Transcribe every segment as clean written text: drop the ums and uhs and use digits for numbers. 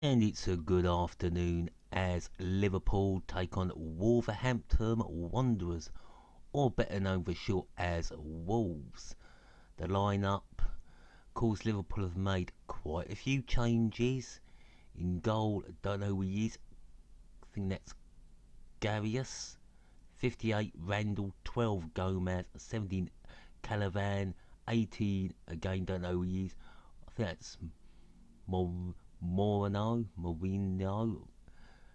And it's a good afternoon as Liverpool take on Wolverhampton Wanderers, or better known for short as Wolves. The lineup, of course, Liverpool have made quite a few changes. In goal, don't know who he is. I think that's Garius. 58 Randall, 12 Gomez, 17 Calavan, 18 again, don't know who he is. I think that's Moreno,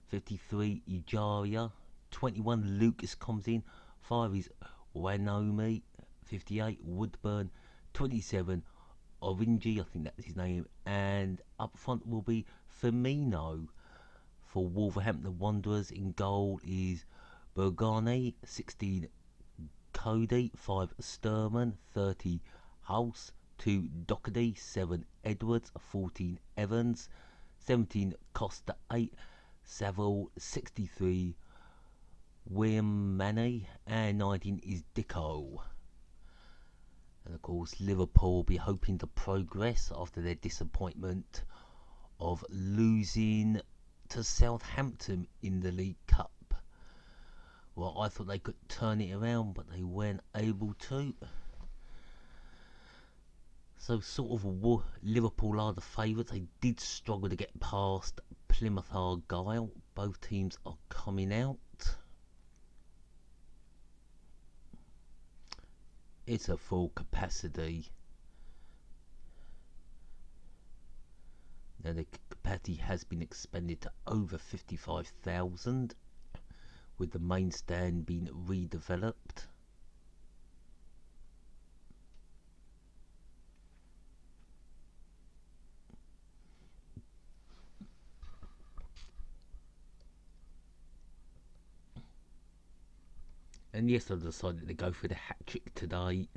53 Ijaria, 21 Lucas comes in, 5 is Wanomi, 58 Woodburn, 27 Orinji, I think that's his name, and up front will be Firmino. For Wolverhampton Wanderers in goal is Bergani, 16 Cody, 5 Sturman, 30 House, 2 Doherty, 7 Edwards, 14 Evans, 17 Costa, 8 Saville, 63 William Manny, and 19 is Dicko. And of course, Liverpool will be hoping to progress after their disappointment of losing to Southampton in the League Cup. Well, I thought they could turn it around, but they weren't able to. So sort of Liverpool are the favourites. They did struggle to get past Plymouth Argyle. Both teams are coming out. It's a full capacity. Now the capacity has been expanded to over 55,000, with the main stand being redeveloped. And yes, I decided to go for the hat trick today.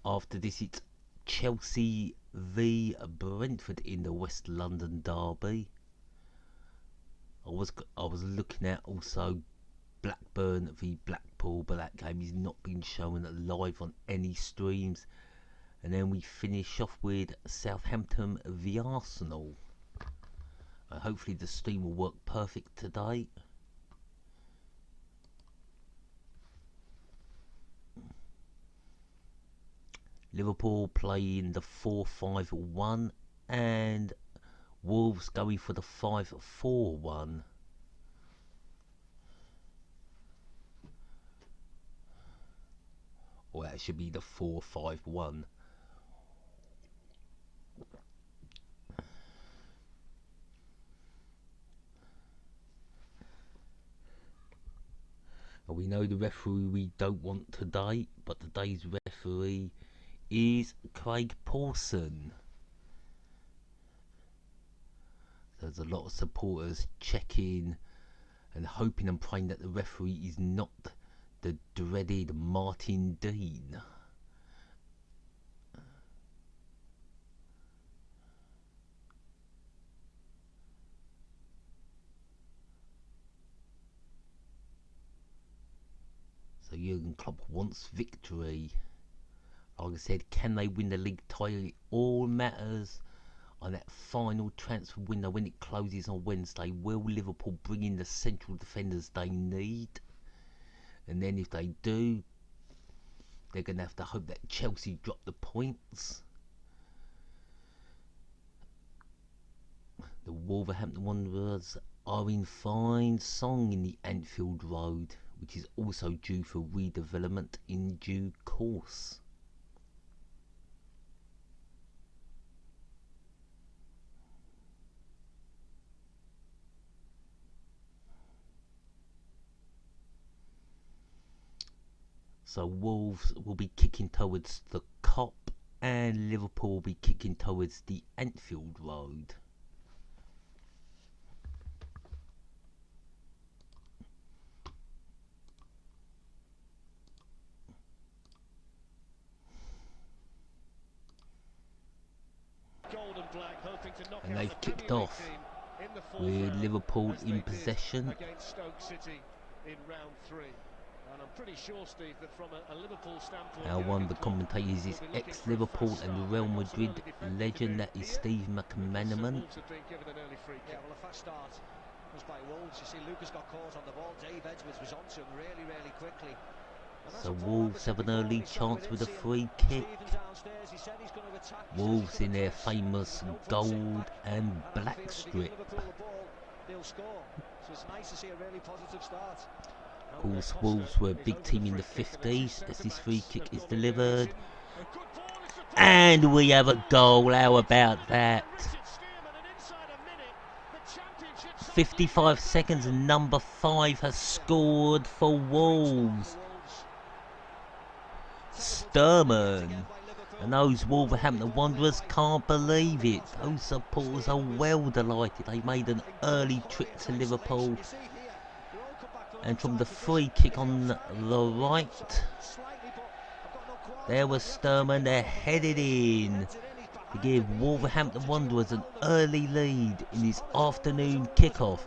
After this, it's Chelsea v Brentford in the West London derby. I was looking at also Blackburn v Blackpool, but that game is not being shown live on any streams. And then we finish off with Southampton v Arsenal. Hopefully the stream will work perfect today. Liverpool playing the 4-5-1 and Wolves going for the 5-4-1. Or that should be the 4-5-1. We know the referee we don't want today, but today's referee is Craig Pawson. There's a lot of supporters checking and hoping and praying that the referee is not the dreaded Martin Dean. So Jurgen Klopp wants victory. Like I said, can they win the league title? It all matters on that final transfer window when it closes on Wednesday. Will Liverpool bring in the central defenders they need? And then if they do, they're going to have to hope that Chelsea drop the points. The Wolverhampton Wanderers are in fine song in the Anfield Road, which is also due for redevelopment in due course. So Wolves will be kicking towards the Kop and Liverpool will be kicking towards the Anfield Road. And they've kicked off with Liverpool in possession. Against Stoke City in round 3. And I'm pretty sure, Steve, that from a Liverpool standpoint, One of the commentators is ex-Liverpool and Real Madrid legend, that is Steve McManaman. Wolves have been given an early free kick. Yeah, well, a fast start was by Wolves. You see, Lucas got caught on the ball. Dave Edwards was onto him really quickly. So Wolves have an early chance with a free kick. Wolves in their famous gold and black strip. Of course, Wolves were a big team in the 50s as this free kick is delivered. And we have a goal, how about that? 55 seconds and number 5 has scored for Wolves. Sturman. And those Wolverhampton Wanderers can't believe it. Those supporters are well delighted. They made an early trip to Liverpool. And from the free kick on the right, there was Sturman. They're headed in to give Wolverhampton Wanderers an early lead in his afternoon kickoff.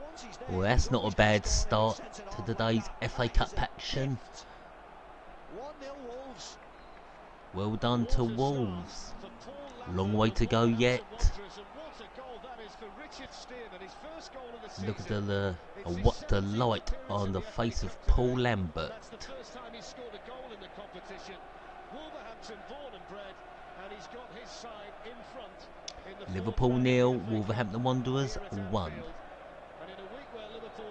Well, that's not a bad start to today's FA Cup action. Well done to Wolves. Long way to go yet. Look at the what delight on the face of Paul Lambert. Liverpool 0, Wolverhampton Wanderers 1.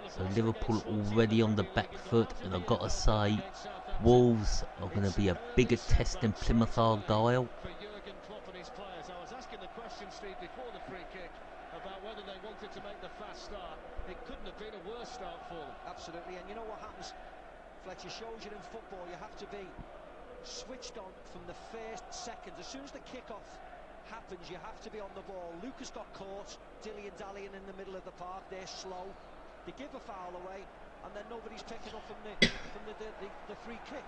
So Liverpool already on the back foot, and I've got to say, Wolves are going to be a bigger test than Plymouth Argyle. I was asking the question, Steve, before the free kick about whether they wanted to make the fast start. It couldn't have been a worse start for them. Absolutely, and you know what happens, Fletcher, shows you in football you have to be switched on from the first second. As soon as the kick-off happens, you have to be on the ball. Lucas got caught, dilly-dallying in the middle of the park. They're slow. They give a foul away, and then nobody's picking up from the free kick.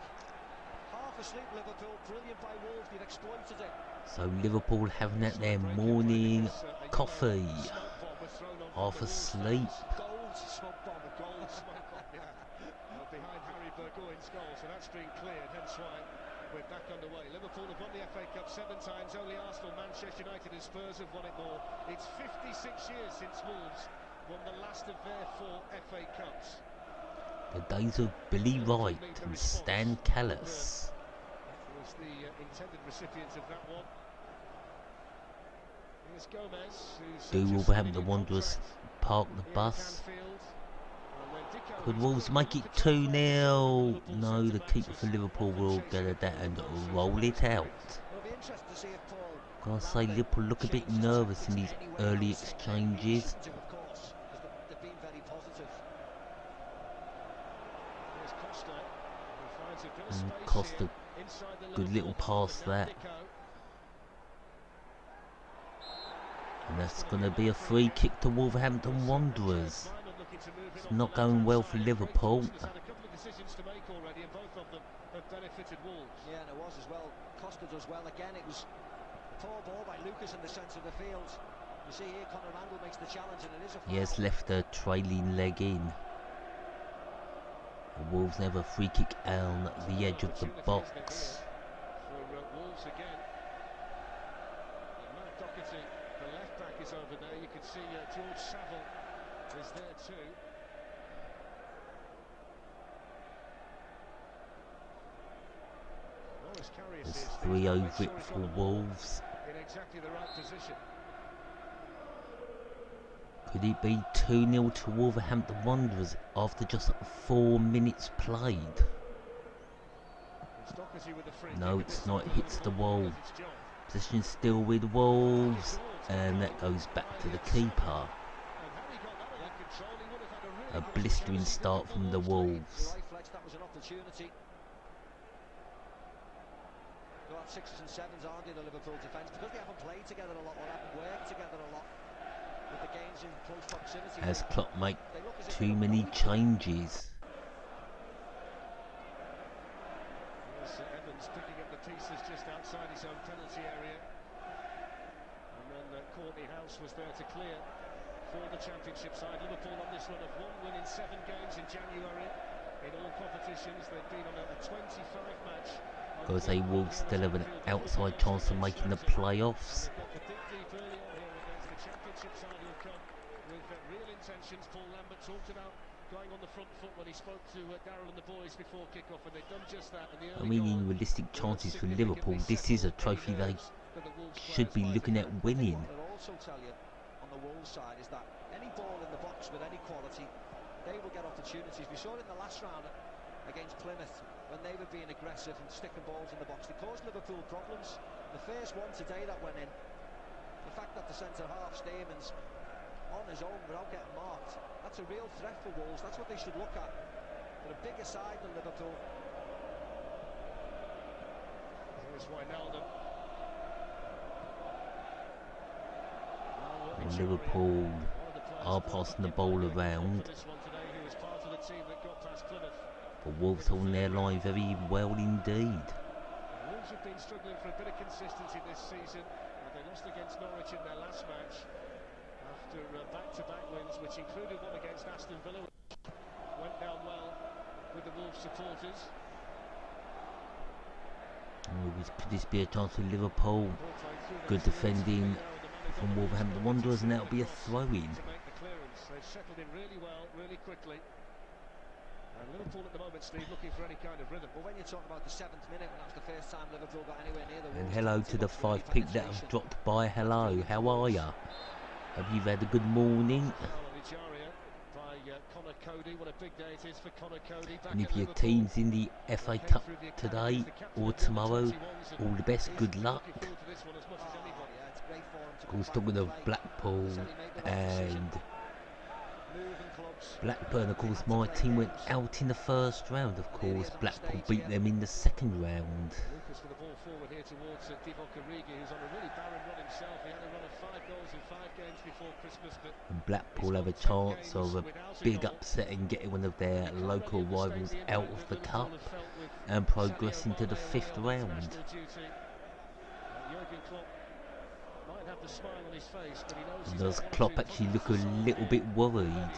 Half asleep Liverpool, brilliant by Wolves, they've exploited it. So Liverpool having at their morning coffee, half asleep. Behind Harry Burgoyne's goal, so that's been cleared, hence why we're back underway. Liverpool have won the FA Cup 7 times, only Arsenal, Manchester United and Spurs have won it more. It's 56 years since Wolves won the last of their 4 FA Cups. The days of Billy Wright and Stan Callis. Was the intended recipient of that one. Here's Gomez, Do Wolverhampton Wanderers park the bus? Could Wolves make it 2-0? No, the keeper for Liverpool will get at that and roll it out. Gotta say, Liverpool look a bit nervous in these early exchanges. And Costa, good little pass that. And that's going to be a free kick to Wolverhampton Wanderers. It's not going well for Liverpool. Had a couple of decisions to make already, and both of them have benefited Wolves. Yeah, and it was as well. Costa does well again. It was a poor ball by Lucas in the centre of the field. You see here, Conor Randall makes the challenge, and it is a foul. He has left a trailing leg in. The Wolves have a free kick on the edge of the box. For Wolves again. Matt Doherty, the left back, is over there. You can see George Saville is there too. There's 3 over it for Wolves. In exactly the right position. Could it be 2-0 to Wolverhampton Wanderers after just 4 minutes played? No, it's not. It hits the wall. Position still with Wolves, and that goes back to the keeper. A blistering start from the Wolves. That was an opportunity. Got 6s and 7s, aren't they, the Liverpool defence, because they haven't played together a lot or haven't worked together a lot with the games in close proximity. As Klopp make too many changes. Evans picking up the pieces just outside his own penalty area, and then Courtney House was there to clear for the Championship side. Liverpool on this run of 1 win in 7 games in January. In all competitions, they've been on a 25 match. Because they will still have an outside chance of making the playoffs. And they've got to dig deep early on here against the championship side who'll come with real intentions. Paul Lambert talked about going on the front foot when he spoke to Darryl and the boys before kick-off, and they've done just that. And the I mean, in realistic chances for Liverpool, this is a trophy they should be looking at winning. What I'll also tell you on the Wolves side is that any ball in the box with any quality, they will get opportunities. We saw it in the last round against Plymouth when they were being aggressive and sticking balls in the box. They caused Liverpool problems. The first one today that went in, the fact that the centre-half, Stearman's on his own without getting marked, that's a real threat for Wolves. That's what they should look at. For a bigger side than Liverpool. Here's Wijnaldum. Liverpool are passing the ball around. But Wolves holding their line very well indeed. Wolves have been struggling for a bit of consistency this season. They lost against Norwich in their last match after back-to-back wins, which included one against Aston Villa. Went down well with the Wolves supporters. Could this be a chance for Liverpool? Good defending from Wolverhampton Wanderers, and that'll be a throw-in. They've settled in really well, really quickly. And Liverpool at the moment, Steve, looking for any kind of rhythm. But when you're talking about the 7th minute, when that was the first time Liverpool got anywhere near the Wolves. And hello to the 5 people that have dropped by. Hello, how are ya? Hope you've had a good morning. And if your team's in the FA Cup today or tomorrow, all the best, good luck. Of course, talking of Blackpool and Blackburn, of course, my team went out in the first round. Of course, Blackpool beat them in the second round. Lucas with the ball forward here towards Divock Origi, who's on a really barren run himself. He had a run of 5 goals in 5 games before Christmas, but and Blackpool have a chance of a big upset and getting one of their local rivals out of the cup and progressing to the 5th round. And does Klopp actually look a little bit worried?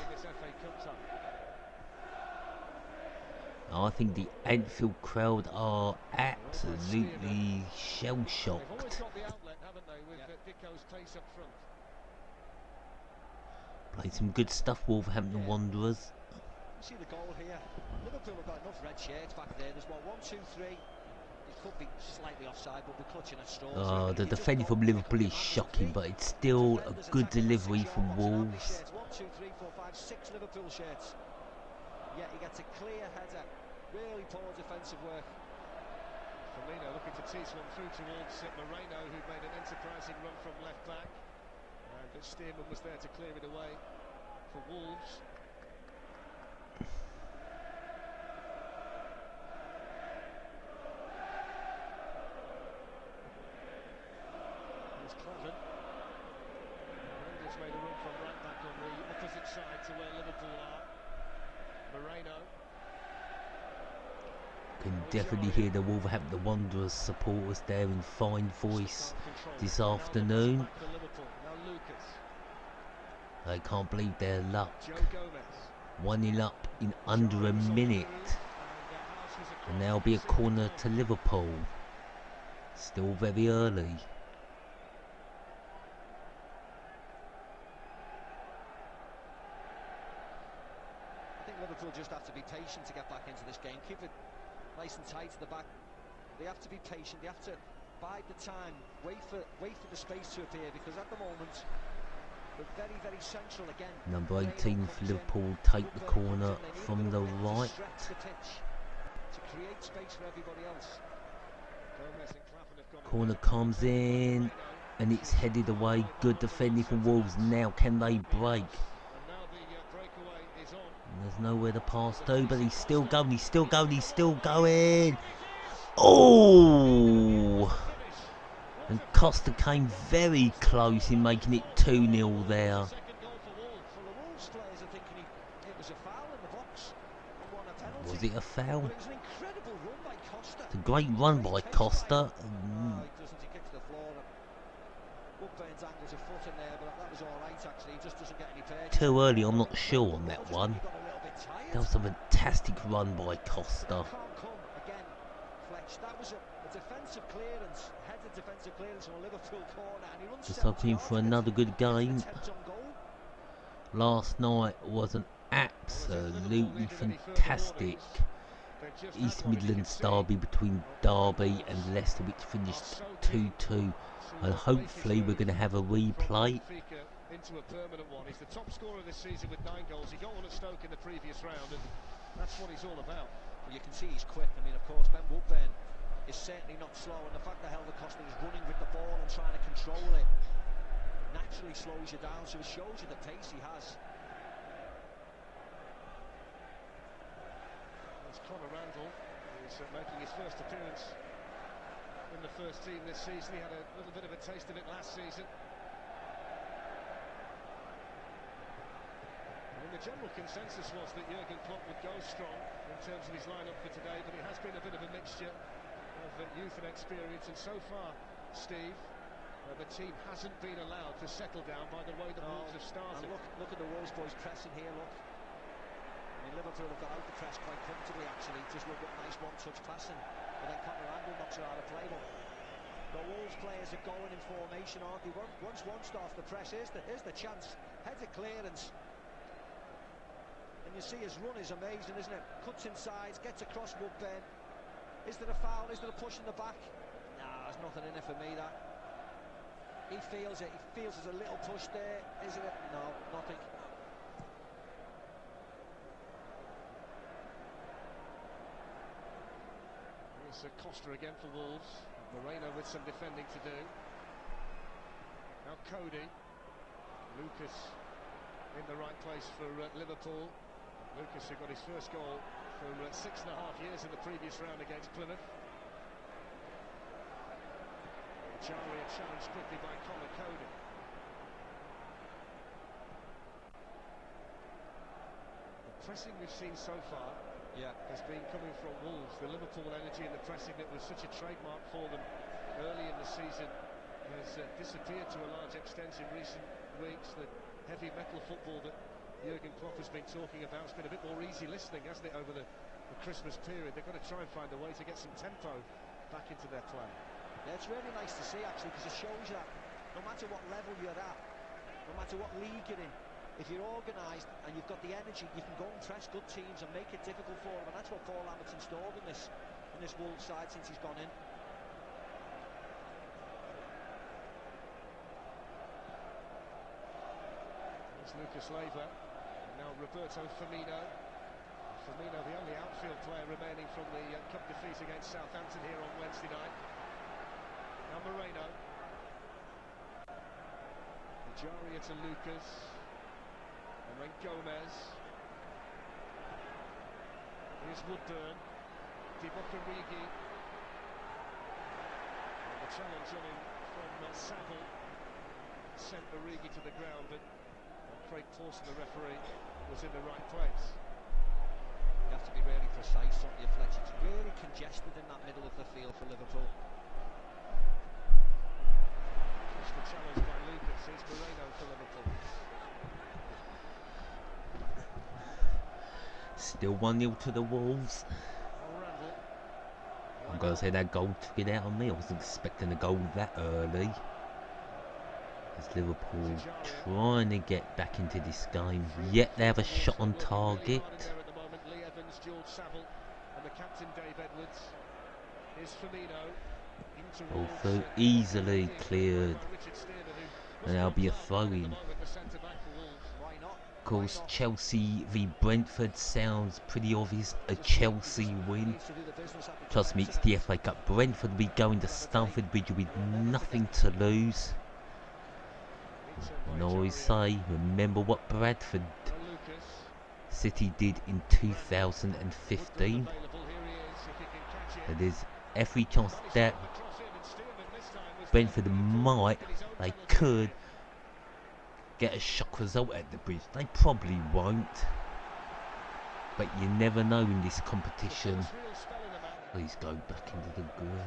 I think the Anfield crowd are absolutely shell-shocked. Played some good stuff, Wolverhampton Wanderers. See the goal here. Liverpool have got enough red shirts back there. There's 1, 2, 3. It could be slightly offside, but we're clutching at straws. The defending from Liverpool is shocking, but it's still a good delivery from Wolves. 1, 2, 3, 4, 5, 6 Liverpool shirts. Yeah, he gets a clear header. Really poor defensive work. Firmino looking to tease one through towards Moreno, who made an enterprising run from left back. But Stearman was there to clear it away for Wolves. Here's Cleven. Rangers made a run from right back on the opposite side to where Liverpool are. Moreno. Can definitely hear the Wolverhampton Wanderers supporters there in fine voice this afternoon. They can't believe their luck. 1-0 up in under a minute. And now be a corner to Liverpool. Still very early. I think Liverpool just have to be patient to get back into this game. Keep it nice and tight to the back. They have to be patient. They have to bide the time. Wait for the space to appear, because at the moment they're very, very central again. Number 18 for Liverpool take the corner from the right. To create space for everybody else. Corner comes in and it's headed away. Good defending from Wolves. Now can they break? And there's nowhere to pass to, but he's still going, he's still going, he's still going. Oh! And Costa came very close in making it 2-0 there. Was it a foul? It's a great run by Costa. Too early, I'm not sure on that one. field. That was a fantastic run by Costa. Can't come again, Fletch. That was a defensive clearance, headed defensive clearance on a Liverpool corner, and he runs Just 70 hoping yards for with it. another good Gets an game. attempt on goal. Last night was an absolutely fantastic East Midlands derby between Derby and Leicester, which finished 2-2, and hopefully we're going to have a replay. Into a permanent one. He's the top scorer this season with 9 goals. He got one at Stoke in the previous round, and that's what he's all about. Well, you can see he's quick. I mean, of course, Ben Woodburn is certainly not slow, and the fact that Helder Costa is running with the ball and trying to control it naturally slows you down, so it shows you the pace he has. It's Conor Randall, who's making his first appearance in the first team this season. He had a little bit of a taste of it last season. The general consensus was that Jurgen Klopp would go strong in terms of his lineup for today, but it has been a bit of a mixture of youth and experience, and so far, Steve, the team hasn't been allowed to settle down by the way the Wolves have started. And look at the Wolves boys pressing here, look. I mean, Liverpool have got out the press quite comfortably, actually. Just look at nice one-touch passing, but then Conor Randall knocks it out of play. Look, the Wolves players are going in formation, aren't they? Once one starts the press, here's the chance. Headed clearance. And you see his run is amazing, isn't it? Cuts inside, gets across Woodburn. Is there a foul? Is there a push in the back? Nah, there's nothing in it for me, that. He feels it. He feels there's a little push there. Is it? No, nothing. Here's Costa again for Wolves. Moreno with some defending to do. Now Cody. Lucas in the right place for Liverpool. Lucas, who got his first goal for 6.5 years in the previous round against Plymouth. Jaria challenged quickly by Conor Cody. The pressing we've seen so far has been coming from Wolves. The Liverpool energy and the pressing that was such a trademark for them early in the season has disappeared to a large extent in recent weeks. The heavy metal football that Jurgen Klopp has been talking about has been a bit more easy listening, hasn't it, over the Christmas period. They've got to try and find a way to get some tempo back into their play. Yeah, it's really nice to see, actually, because it shows you that no matter what level you're at, no matter what league you're in, if you're organised and you've got the energy, you can go and press good teams and make it difficult for them, and that's what Paul Lambert's installed in this Wolves side since he's gone in. There's Lucas Leiva, and now Roberto Firmino. Firmino, the only outfield player remaining from the cup defeat against Southampton here on Wednesday night. Now Moreno. Jaria to Lucas. And then Gomez. Here's Woodburn. Divock Origi. And the challenge on him from Saville sent Origi to the ground, but Craig Pawson, the referee, was in the right place. You have to be really precise, don't you, Fletch? It's really congested in that middle of the field for Liverpool. Just the challenge by Lucas. Here's Moreno for Liverpool. Still 1-0 to the Wolves. I'm going to say that goal took it out on me. I wasn't expecting a goal that early. As Liverpool trying to get back into this game, yet they have a shot on target. Lee Evans, George Saville, and the captain Dave Edwards. Here's Firmino. Also easily cleared, and there'll be a throw-in. Of course, Chelsea v Brentford sounds pretty obvious. A Chelsea win. Trust me, it's the FA Cup. Brentford will be going to Stamford Bridge with nothing to lose. And I always say, remember what Bradford City did in 2015. So there's every chance that Brentford they could get a shock result at the Bridge. They probably won't, but you never know in this competition. Please go back into the ground.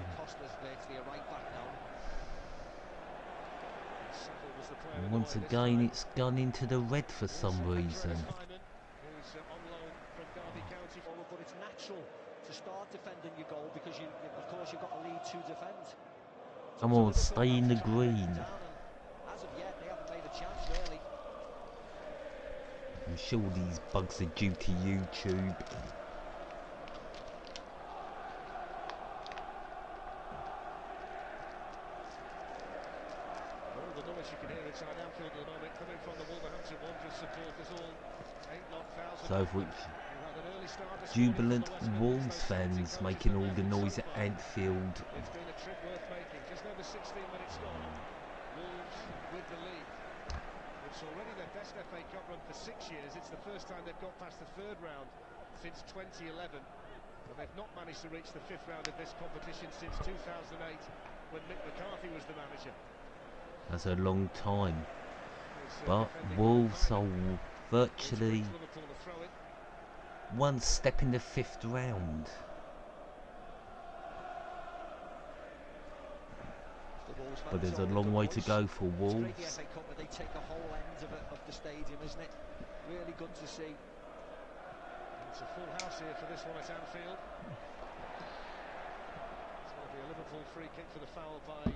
And once again, it's gone into the red for some reason. natural to start defending your goal because of course you've got a lead to defend. Come on, stay in the green. As of yet, they haven't made a chance really. I'm sure these bugs are due to YouTube. All the noise you can hear inside Anfield at the moment coming from the Wolverhampton Wanderers supporters, all 8,000. So if we jubilant Wolves fans making all the noise at Anfield. It's been a trip worth making. Just over 16 minutes gone. Wolves with the lead. It's already their best FA Cup run for 6 years. It's the first time they've got past the third round since 2011. But they've not managed to reach the fifth round of this competition since 2008 when Mick McCarthy was the manager. That's a long time. But Wolves are virtually one step in the fifth round. But there's a long way to go for Wolves. It's great, the FA Cup, where they take the whole end of the stadium, isn't it? Really good to see. It's a full house here for this one at Anfield. It's going to be a Liverpool free kick for the foul by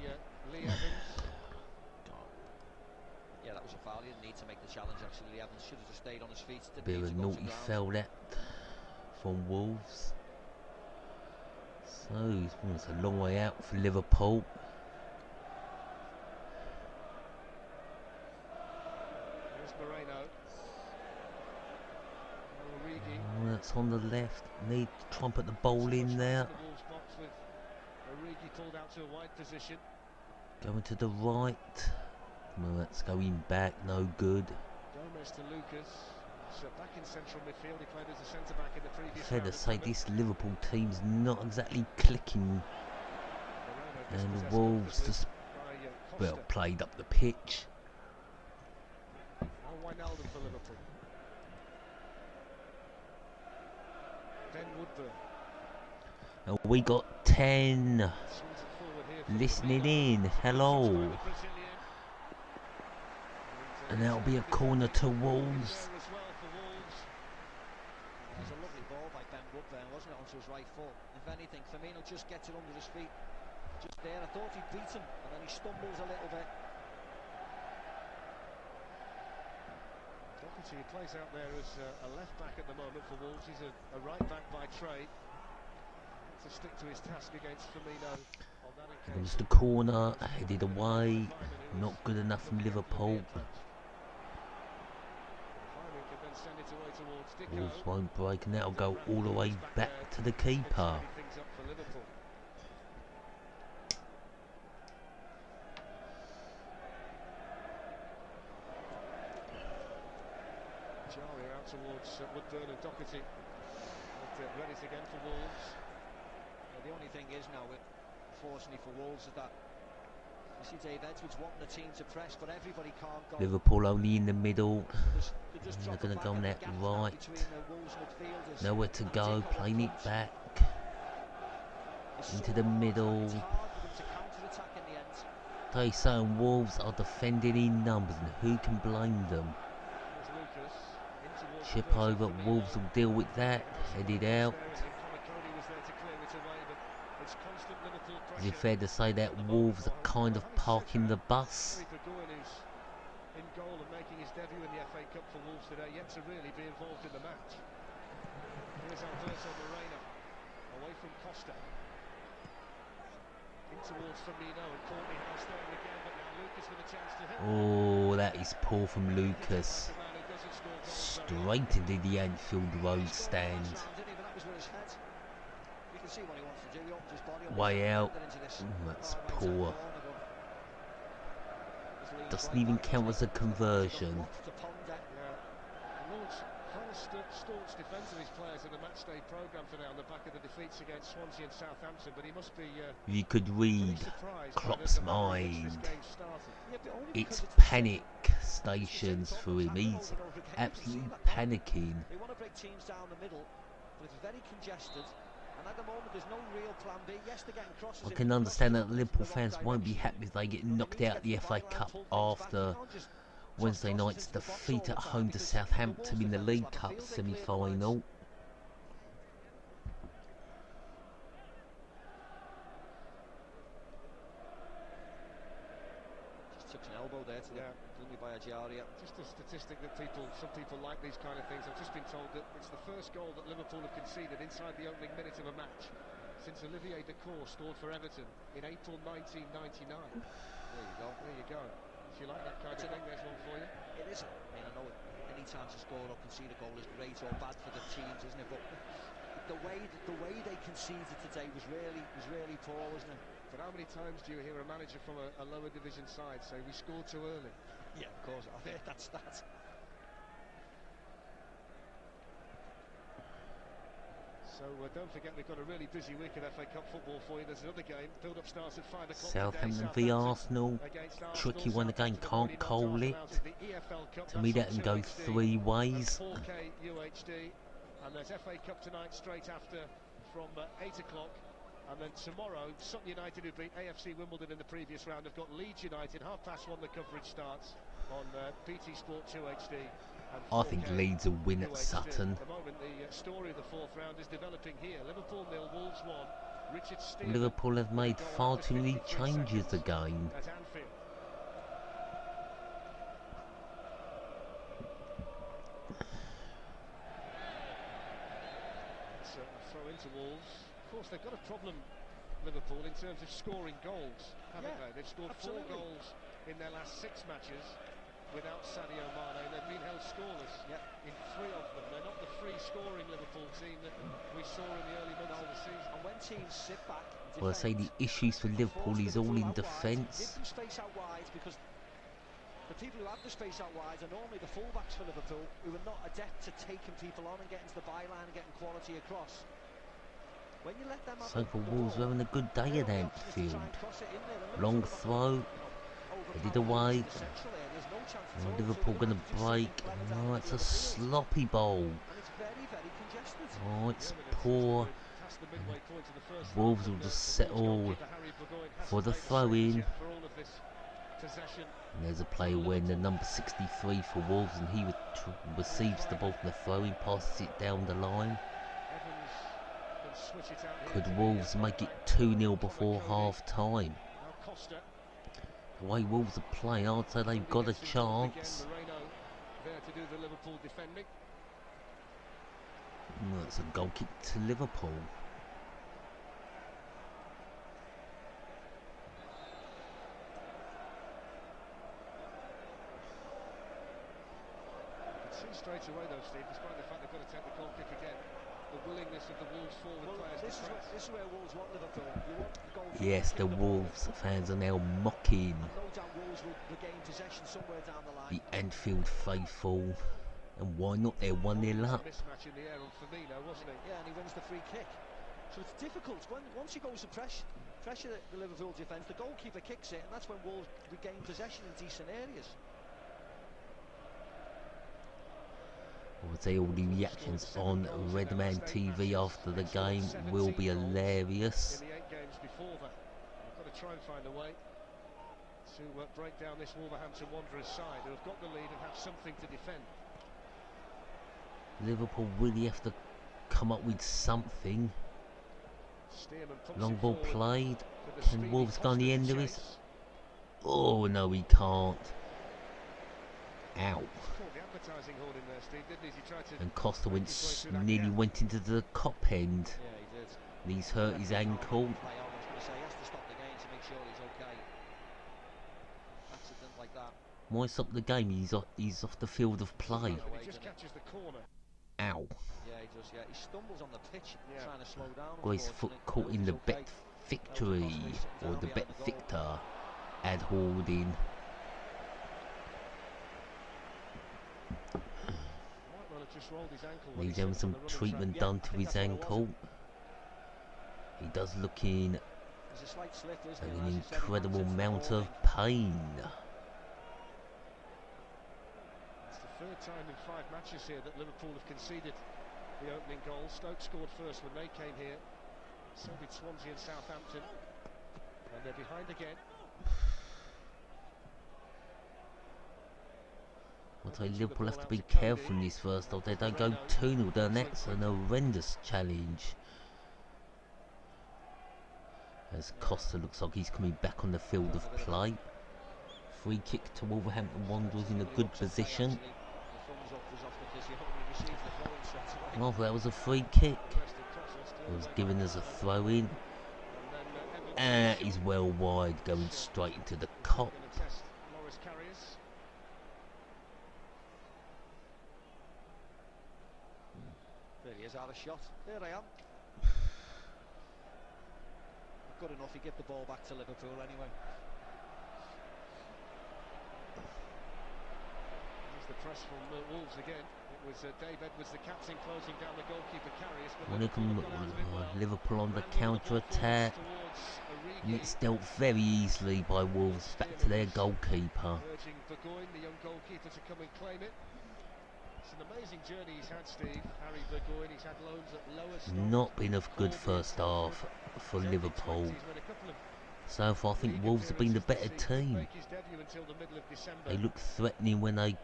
Lee Evans. Yeah, that was a foul. He didn't need to make the challenge. Actually, Lee Evans should have just stayed on his feet. Bit of a naughty foul that from Wolves. So it's a long way out for Liverpool. That's on the left. Need to try and put the ball in there. Going to the right. Well, that's going back. No good. Gomez to Lucas. So back in central midfield. He played as a centre back in the previous. Fair to say, this Liverpool team's not exactly clicking, and the Wolves just well played up the pitch. Wijnaldum for Liverpool. Ben Woodburn. And we got 10 listening in. Hello. And that'll be a corner to Wolves. It was a lovely ball by Ben Woodburn, wasn't it, onto his right foot. If anything, Firmino just gets it under his feet. Just there, I thought he'd beat him, and then he stumbles a little bit. Doherty plays out there as a left back at the moment for Wolves. He's a right back by trade. To stick to his task against Firmino on that occasion. Comes the corner, headed away. Not good enough from Liverpool. Wolves won't break, and that'll go all the way back to the keeper. Charlie out towards Woodburn and Doherty. Ready again for Wolves. The only thing is now, fortunately for Wolves, is that you see Dave Edwards wanting the team to press, but everybody can't go. Liverpool only in the middle. They're going to go on that right. Nowhere to go, playing it back. Into the middle. They say Wolves are defending in numbers, and who can blame them? Chip over, Wolves will deal with that. Headed out. Is it fair to say that Wolves are kind of parking the bus? In goal and making his debut in the FA Cup for Wolves today, yet to really be involved in the match. Here's Alberto Moreno, away from Costa. In towards Firmino, and Courtney has there again, but now Lucas with a chance to hit. Oh, that is poor from Lucas. Straight into the Anfield Road stand. Way out. That's poor. Doesn't even count as a conversion. Staunch defence of his players in the matchday programme today on the back of the defeats against Swansea and Southampton, but he must be you could read Klopp's mind. It's panic stations for him. He's absolutely panicking. They want to break teams down the middle, but it's very congested. And at the moment, there's no real plan B. Yes, they're getting crosses. I can understand that Liverpool fans won't be happy if they get knocked out of the FA Cup after Wednesday night's defeat at home to Southampton in the League Cup semi-final. took an elbow there to the didn't he, by Ajaria. Just a statistic that some people like these kind of things. I've just been told that it's the first goal that Liverpool have conceded inside the opening minute of a match since Olivier Dacour scored for Everton in April 1999. There you go. If you like that kind of thing, there's one for you. It is. I mean, I know any time to score or concede a goal is great or bad for the teams, isn't it? But the way they conceded today was really poor, wasn't it? But how many times do you hear a manager from a lower division side say we scored too early? Yeah, of course. I've heard that stat. So don't forget, we've got a really busy week of FA Cup football for you. There's another game. Build-up starts at 5 o'clock. Southampton v Arsenal. Tricky one again, can't call it. To me that can go three ways. 4K UHD. And there's FA Cup tonight straight after from 8 o'clock. And then tomorrow, Sutton United, who beat AFC Wimbledon in the previous round, have got Leeds United. 1:30 the coverage starts on BT Sport 2 HD. I think Leeds will win at Sutton. At the moment, the story of the fourth round is developing here. Liverpool 0, Wolves 1. Richard Steele. Liverpool have made far too many changes again. At Anfield. It's a throw into Wolves. Of course, they've got a problem, Liverpool, in terms of scoring goals, haven't they? They've scored 4 goals in their last 6 matches without Sadio Mane, and they've been held scoreless in 3 of them. They're not the free-scoring Liverpool team that we saw in the early months of the season. And when teams sit back and Well, I say the issues for Liverpool is all in defence. give them space out wide, because the people who have the space out wide are normally the full-backs for Liverpool, who are not adept at taking people on and getting to the byline and getting quality across. When you let them So for Wolves, we're having a good day at Anfield. Long throw, headed away. Oh, Liverpool going to break. Oh, it's a sloppy bowl. Oh, it's poor. Wolves will just settle for the throw-in. And there's a play when the number 63 for Wolves, and he receives the ball from the throw-in, passes it down the line. Could Wolves make it 2-0 before half-time? The way Wolves are playing, I'd say they've got a chance. That's a goal kick to Liverpool. You can see straight away though, Steve, despite the fact they've got to take the goal kick again, the willingness of the Wolves forward players. This is where Wolves want Liverpool. You want the goal. Yes, the Wolves fans are now mocking No doubt Wolves will regain possession somewhere down the line. the Anfield faithful. And why not? They're 1-0 up. Mismatch in the air on Firmino, wasn't it? Yeah, and he wins the free kick. So it's difficult. Once he goes to pressure the Liverpool defence, the goalkeeper kicks it, and that's when Wolves regain possession in decent areas. I would say all the reactions on Redman TV after the game will be hilarious. In the 8 games before that, they've got to try and find a way to break down this Wolverhampton Wanderers side, who have got the lead and have something to defend. Liverpool really have to come up with something. Long ball played. Can Wolves go on the end of it? Oh no, he can't. Ow. And Costa nearly went into the cop end. Yeah, he did. And he's hurt his ankle. I was going to say, he has to stop the game to make sure he's okay. Accident like that. Why stop the game? He's off the field of play. He just catches the corner. Ow. Yeah, he does, yeah. He stumbles on the pitch, trying to slow down. Got his foot caught in the bet victory, or the bet victor, Ad Holding. He's having some treatment done to his ankle. He does look in an incredible amount of pain. It's the 3rd time in 5 matches here that Liverpool have conceded the opening goal. Stoke scored first when they came here. So did Swansea and Southampton. And they're behind again. I'll tell you, Liverpool have to be careful in this first half. They don't go 2-0 down. That's an horrendous challenge. As Costa looks like he's coming back on the field of play. Free kick to Wolverhampton Wanderers in a good position. Oh, that was a free kick. It was given as a throw-in. He's well wide, going straight into the cop. There he is, out of shot. There I am. Good enough, he gave the ball back to Liverpool anyway. There's the press from Wolves again. It was Dave Edwards, the captain, closing down the goalkeeper carries. Liverpool on the counter-attack. And it's dealt very easily by Wolves back to their goalkeeper. Urging Burgoyne, the young goalkeeper, to come and claim it. It's an amazing journey he's had, Steve. Harry Burgoyne, he's had loans at lowest. Not been a good first half for Liverpool. So far, I think Wolves have been the better team. They look threatening when they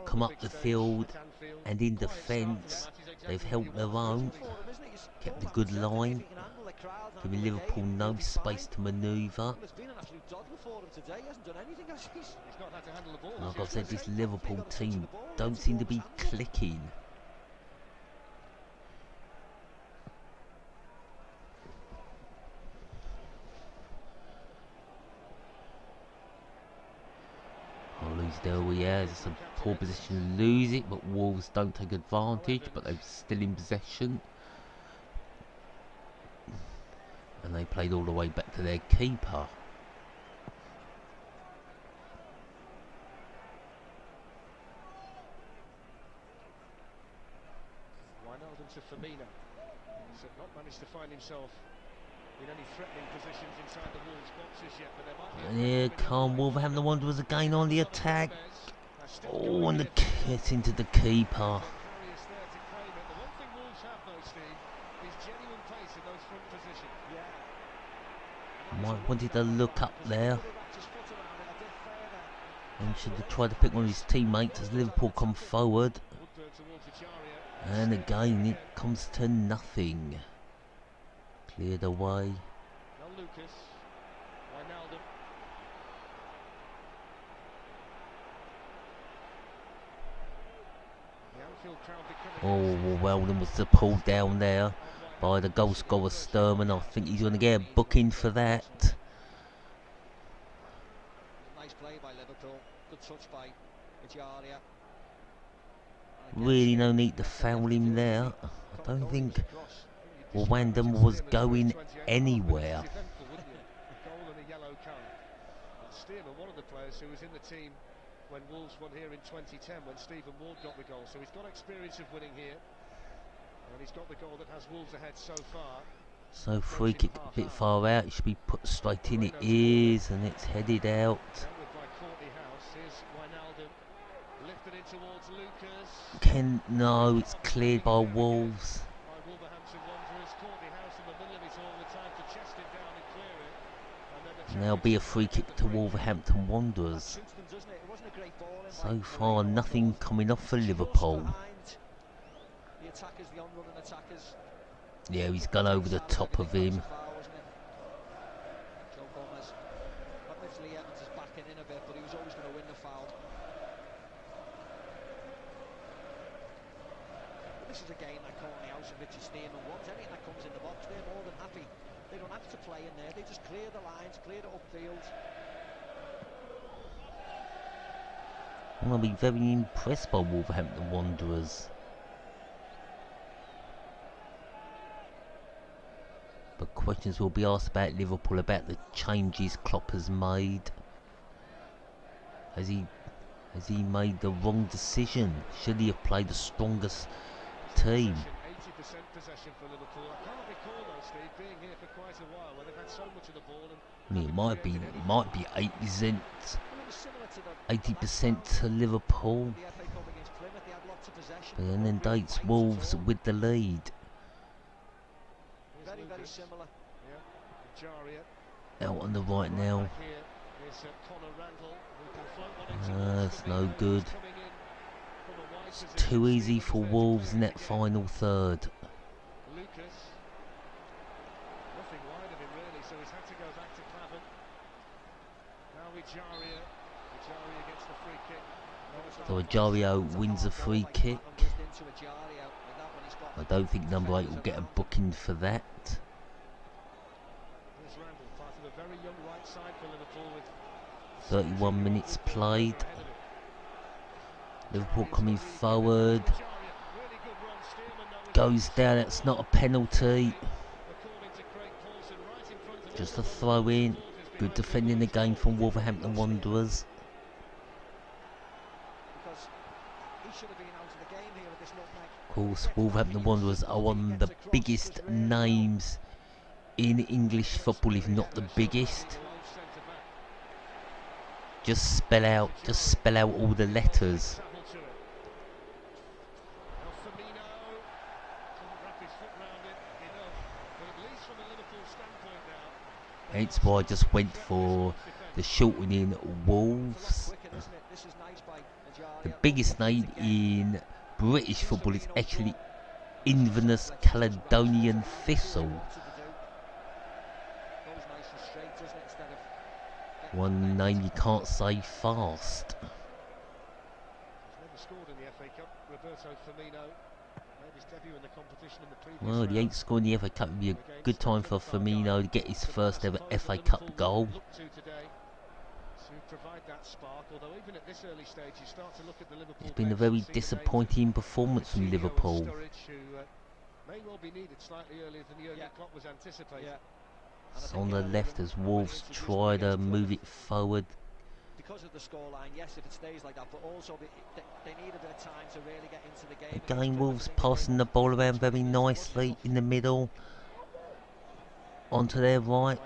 come up the field, and in defence, they've held their own, kept a good line, giving Liverpool no space to manoeuvre. Like I said, this Liverpool team don't seem to be clicking. There we are. It's a poor position to lose it, but Wolves don't take advantage, but they're still in possession. And they played all the way back to their keeper. Wijnaldum to Firmino. He's not managed to find himself in any threatening positions inside the Wolves boxes yet, but there might be. Here come Wolverhampton Wanderers again on the attack. Oh, and the hit into the keeper. Mike wanted to look up there and should have tried to pick one of his teammates as Liverpool come forward. And again, it comes to nothing. Cleared away. Oh, well, then was the pull down there by the goal scorer Sturman. I think he's going to get a booking for that. Nice play by Liverpool. Good touch by Ejaria. Really no need to foul him there. I don't think Wandham was going anywhere. Stearman, one of the players who was in the team when Wolves won here in 2010 when Stephen Ward got the goal, so he's got experience of winning here, and he's got the goal that has Wolves ahead so far. So free kick a bit far out, it should be put straight in. It is, and it's headed out. No, it's cleared by Wolves. And there'll be a free kick to Wolverhampton Wanderers. So far, nothing coming off for Liverpool. Yeah, he's gone over the top of him. This is a game like Corney House and Richard Stearman wants. Anything that comes in the box, they're more than happy. They don't have to play in there. They just clear the lines, clear it upfield. I'll be very impressed by Wolverhampton Wanderers. But questions will be asked about Liverpool, about the changes Klopp has made. Has he made the wrong decision? Should he have played the strongest team? 80% possession for Liverpool. I can't recall though, Steve, being here for quite a while where they've had so much of the ball. I mean, it might be 80% to Liverpool. But then dates Wolves with the lead. Very, very similar. Out on the right now. It's no good. It's too easy for Wolves in that final third. Now Ejaria gets the free kick. So Ejaria wins a free kick. I don't think number 8 will get a booking for that. 31 minutes played. Liverpool coming forward. Goes down, it's not a penalty. Just a throw in. Good defending again from Wolverhampton Wanderers. Of course, Wolverhampton Wanderers are one of the biggest names in English football, if not the biggest. Just spell out all the letters. Hence why I just went for the shortening Wolves. The biggest name in British football is actually Inverness Caledonian Thistle. One name you can't say fast. Well, he ain't scoring the FA Cup. It'd be a good time for Firmino to get his first ever FA Cup goal. It's been a very disappointing performance from Liverpool. It's on the left as Wolves try to move it forward. Because of the scoreline, yes, if it stays like that, but also they need a bit of time to really get into the game. Again, Wolves passing the ball around very nicely in the middle. Onto their right.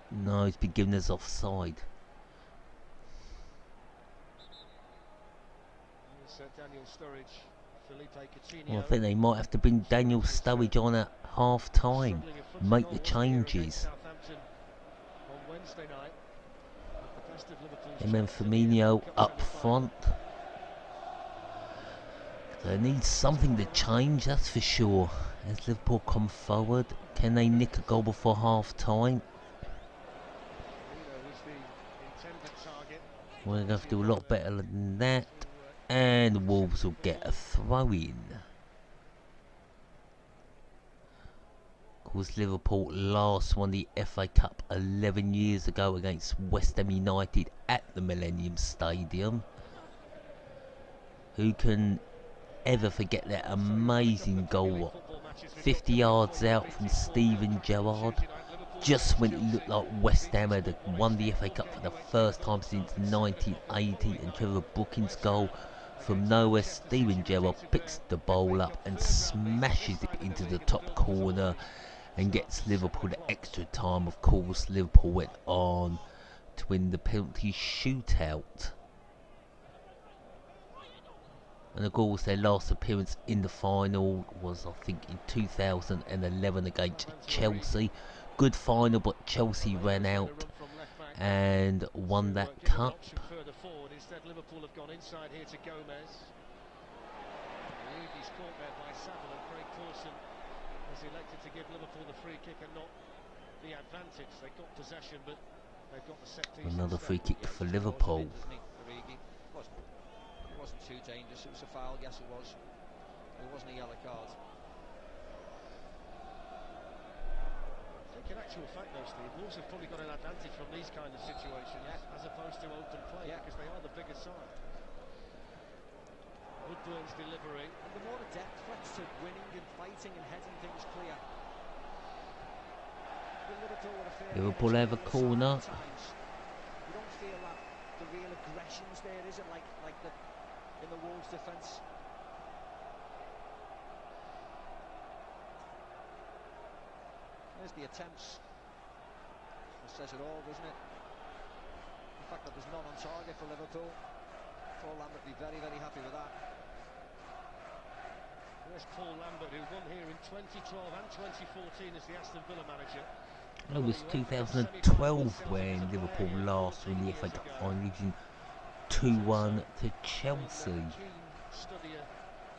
No, he's been given us offside. Well, I think they might have to bring Daniel Sturridge on at half time. Make the changes. And then Firmino up front. They need something to change, that's for sure. As Liverpool come forward, can they nick a goal before half time? We're going to have to do a lot better than that. And Wolves will get a throw in. Of course, Liverpool last won the FA Cup 11 years ago against West Ham United at the Millennium Stadium. Who can ever forget that amazing goal? 50 yards out from Steven Gerrard. Just when it looked like West Ham had won the FA Cup for the first time since 1980, and Trevor Brookings' goal from nowhere. Steven Gerrard picks the ball up and smashes it into the top corner and gets Liverpool the extra time. Of course, Liverpool went on to win the penalty shootout. And of course, their last appearance in the final was, I think, in 2011 against Chelsea. Good final, but Chelsea ran out and won that cup. Instead, Liverpool have gone inside here to Gomez. He's caught there by Saville, and Craig Pawson has elected to give Liverpool the free kick and not the advantage. They got possession, but they've got the set piece. Another free kick for Liverpool. It wasn't too dangerous. It was a foul. Yes, it was. It wasn't a yellow card. In actual fact, though, Steve, Wolves have probably got an advantage from these kind of situations, as opposed to open play, because they are the bigger side. Woodburn's delivery. And the more the depth threats to winning and fighting and heading things clear. Liverpool have a corner. You don't feel that the real aggression's there, is it? Like in the Wolves' defence. There's the attempts. That says it all, doesn't it? The fact that there's none on target for Liverpool. Paul Lambert will be very, very happy with that. There's Paul Lambert, who won here in 2012 and 2014 as the Aston Villa manager. It was 2012 when Liverpool last won the FA Cup final, losing 2-1 to Chelsea.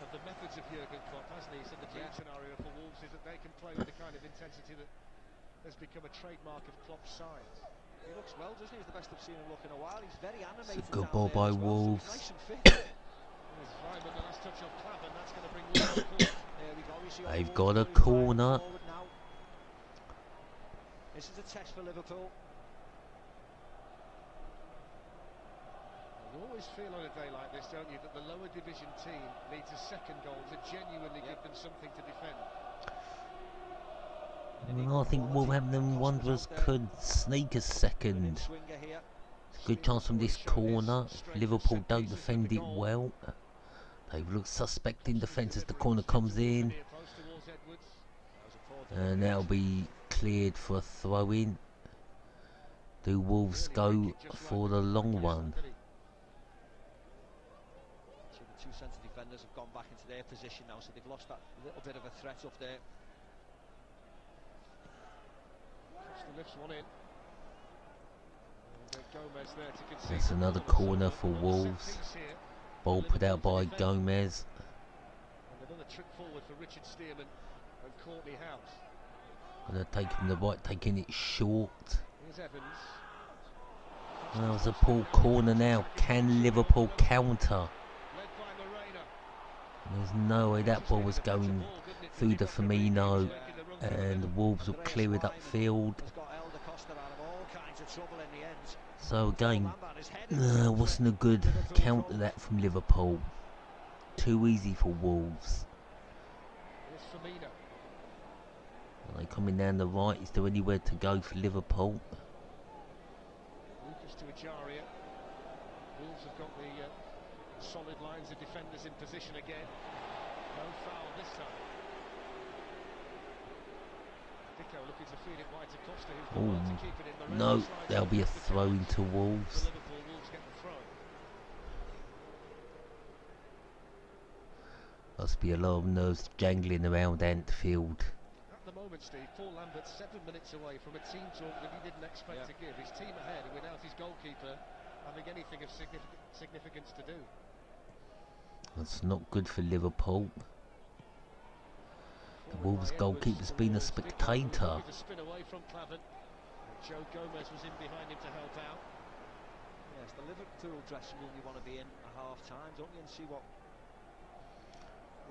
Of the methods of Jurgen Klopp, hasn't he? He said the dream scenario for Wolves is that they can play with the kind of intensity that has become a trademark of Klopp's side. He looks well, doesn't he? He's the best I've seen him look in a while. He's very animated. It's a good ball by Wolves. Nice and fit. The last touch of Clapham, that's going to bring Wolves to court. There we go. We see They've got a corner. This is a test for Liverpool. You always feel on a day like this, don't you, that the lower division team needs a second goal to genuinely give them something to defend. Well, I think Wolverhampton Wanderers could sneak a second. Good chance from this corner. Liverpool don't defend it well. They've looked suspect in defence as the corner comes in. And that'll be cleared for a throw-in. Do Wolves go for the long one? So the two centre defenders have gone back into their position now, so they've lost that little bit of a threat up there. Lifts one in. Gomez there to concede. That's another corner for Wolves. Ball put out by Gomez. And another trip forward for Richard Stearman and Courtney House. Gonna take him the right, taking it short. Here's Evans. That was a poor corner now. Can Liverpool counter? There's no way that ball was going through the Firmino, and Wolves will clear it upfield. So again, wasn't a good counter that from Liverpool. Too easy for Wolves. Are they coming down the right? Is there anywhere to go for Liverpool? Lucas to Ajaria. Wolves have got the solid lines of defenders in position again. No foul this time. Vico looking to feed it wide to Costa, who's the one to keep it in the no, there'll be a throw into Wolves. Wolves get the throw. Must be a lot of nerves jangling around Anfield. At the moment, Steve, Paul Lambert 7 minutes away from a team talk that he didn't expect to give. His team ahead, and without his goalkeeper having anything of significance to do. That's not good for Liverpool. The Wolves goalkeeper's been a spectator. Spin away from Clapham. Joe Gomez was in behind him to help out. Yes, the Liverpool dressing room you want to be in at half time, don't you, and see what.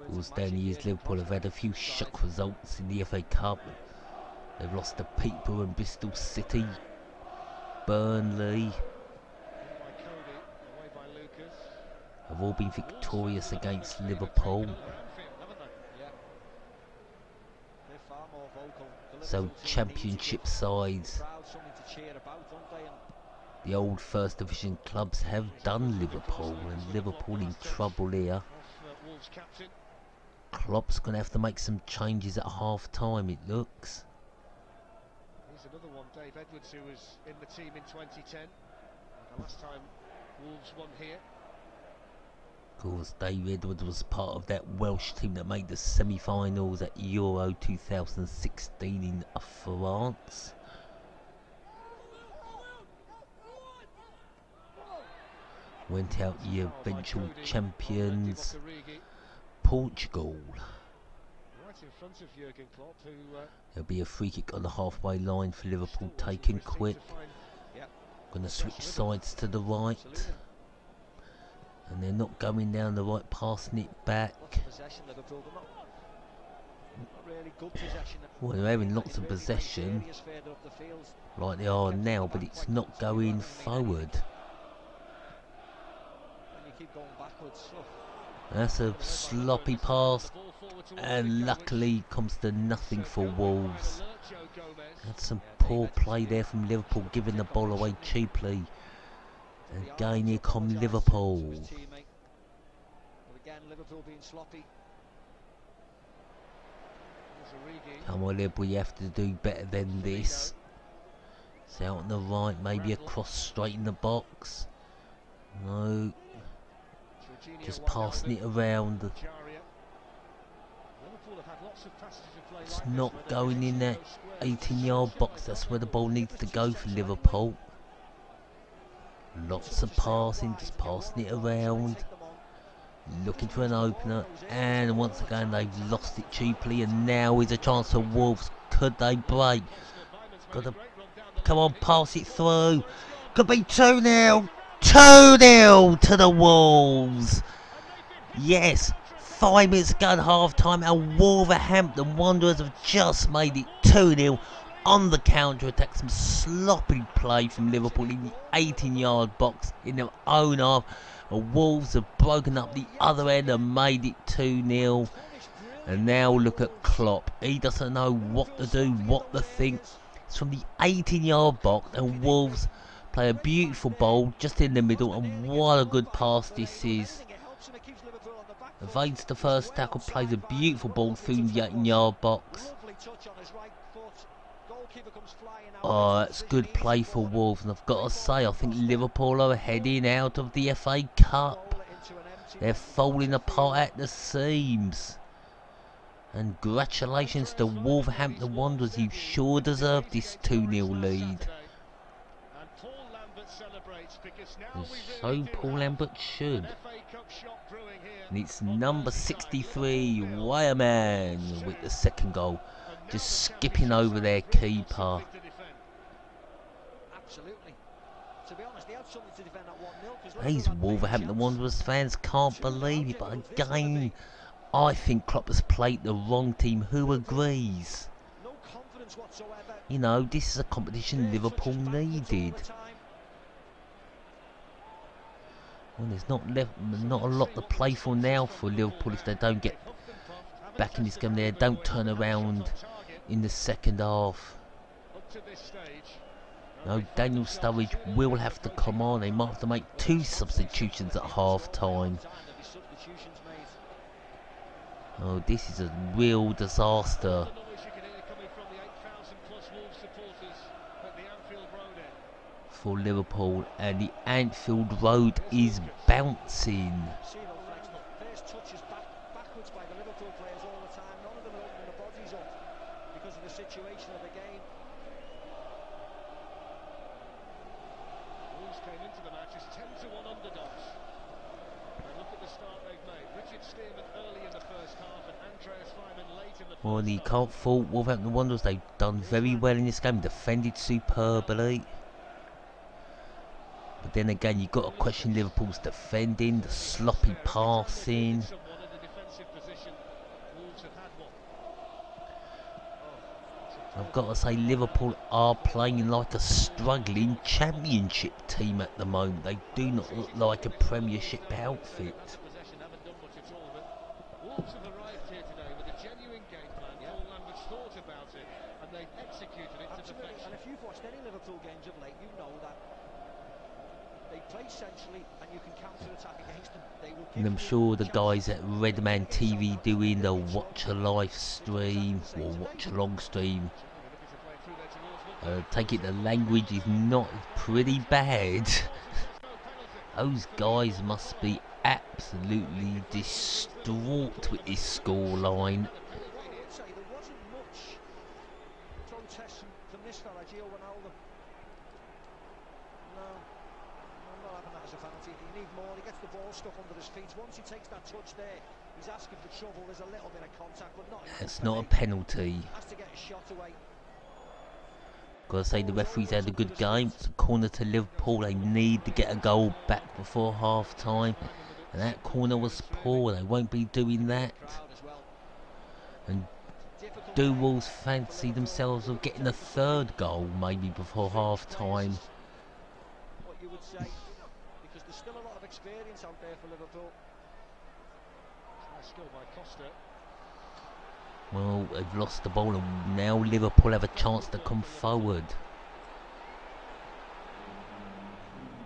Towards down the years, Liverpool have had a few shock results in the FA Cup. They've lost to Peterborough and Bristol City, Burnley. Have all been victorious against Liverpool. So championship sides, the old first division clubs have done Liverpool, and Liverpool in trouble here. Klopp's going to have to make some changes at half time, it looks. Here's another one, Dave Edwards, who was in the team in 2010. The last time Wolves won here. Of course, Dave Edwards was part of that Welsh team that made the semi-finals at Euro 2016 in France. Went out the eventual champions, Portugal. Right in front of Jurgen Klopp, who, there'll be a free kick on the halfway line for Liverpool, taken quick. Going to switch sides to the right. And they're not going down the right, passing it back. Well, they're having lots of possession, like they are now, but it's not going forward. That's a sloppy pass, and luckily comes to nothing for Wolves. That's some poor play there from Liverpool, giving the ball away cheaply. And again, here come Liverpool. Come on, Liverpool, you have to do better than this. It's out on the right, maybe a cross straight in the box. No. Just passing it around. It's not going in that 18-yard box. That's where the ball needs to go for Liverpool. Lots of passing, just passing it around, looking for an opener, and once again they've lost it cheaply, and now is a chance for Wolves. Could they break? Gotta, come on, pass it through. Could be 2-0. 2-0 to the Wolves. Yes, 5 minutes gone half time, and Wolverhampton Wanderers have just made it 2-0 on the counter attack. Some sloppy play from Liverpool in the 18-yard box in their own half. The Wolves have broken up the other end and made it 2-0. And now look at Klopp. He doesn't know what to do, what to think. It's from the 18-yard box, and Wolves play a beautiful ball just in the middle, and what a good pass this is. Evades the first tackle, plays a beautiful ball through the 18-yard box. Oh, that's good play for Wolves, and I've got to say, I think Liverpool are heading out of the FA Cup. They're falling apart at the seams. And congratulations to Wolverhampton Wanderers, you sure deserve this 2-0 lead. So Paul Lambert should. And it's number 63, Wireman, with the second goal. Just skipping over their keeper. These Wolverhampton Wanderers fans can't believe it, but again, I think Klopp has played the wrong team. Who agrees? You know, this is a competition Liverpool needed. Well, there's not a lot to play for now for Liverpool if they don't get back in this game. They don't turn around in the second half. No, Daniel Sturridge will have to come on. They might have to make 2 substitutions at half time. Oh, this is a real disaster for Liverpool, and the Anfield Road is bouncing. First touches backwards by the Liverpool players all the time. None of them are opening their bodies up because of the situation of the game. Wolves came into the match as 10-1 underdogs. And look at the start they've made. Richard Stearman early in the first half and Andreas Weimann late in the first half. Well, you can't fault Wolverhampton Wanderers. They've done very well in this game, defended superbly. But then again, you've got to question Liverpool's defending, the sloppy passing. I've got to say, Liverpool are playing like a struggling championship team at the moment. They do not look like a premiership outfit. Wolves have arrived here today with a genuine game plan. Paul Lambert's thought about it and they've executed it to perfection. And if you've watched any Liverpool games of late, you know that they play centrally and you can counter-attack against them. They will And I'm sure the guys at Redman TV doing the watch a live stream or watch along stream, take it the language is not pretty bad. Those guys must be absolutely distraught with this scoreline. There wasn't much protest from this fella, Gio Ronaldo. No, I'm not having that as a penalty. You need more. He gets the ball stuck under his feet. Once he takes that touch there, he's asking for trouble. There's a little bit of contact, but not. That's not a penalty. Has to get his shot away. Gotta say, the referees had a good game. It's a corner to Liverpool. They need to get a goal back before half time, and that corner was poor. They won't be doing that. And do Wolves fancy themselves of getting a third goal maybe before half time? What you would say, because there's still a lot of experience out there for Liverpool. Nice skill by Costa. Well, they've lost the ball, and now Liverpool have a chance to come forward.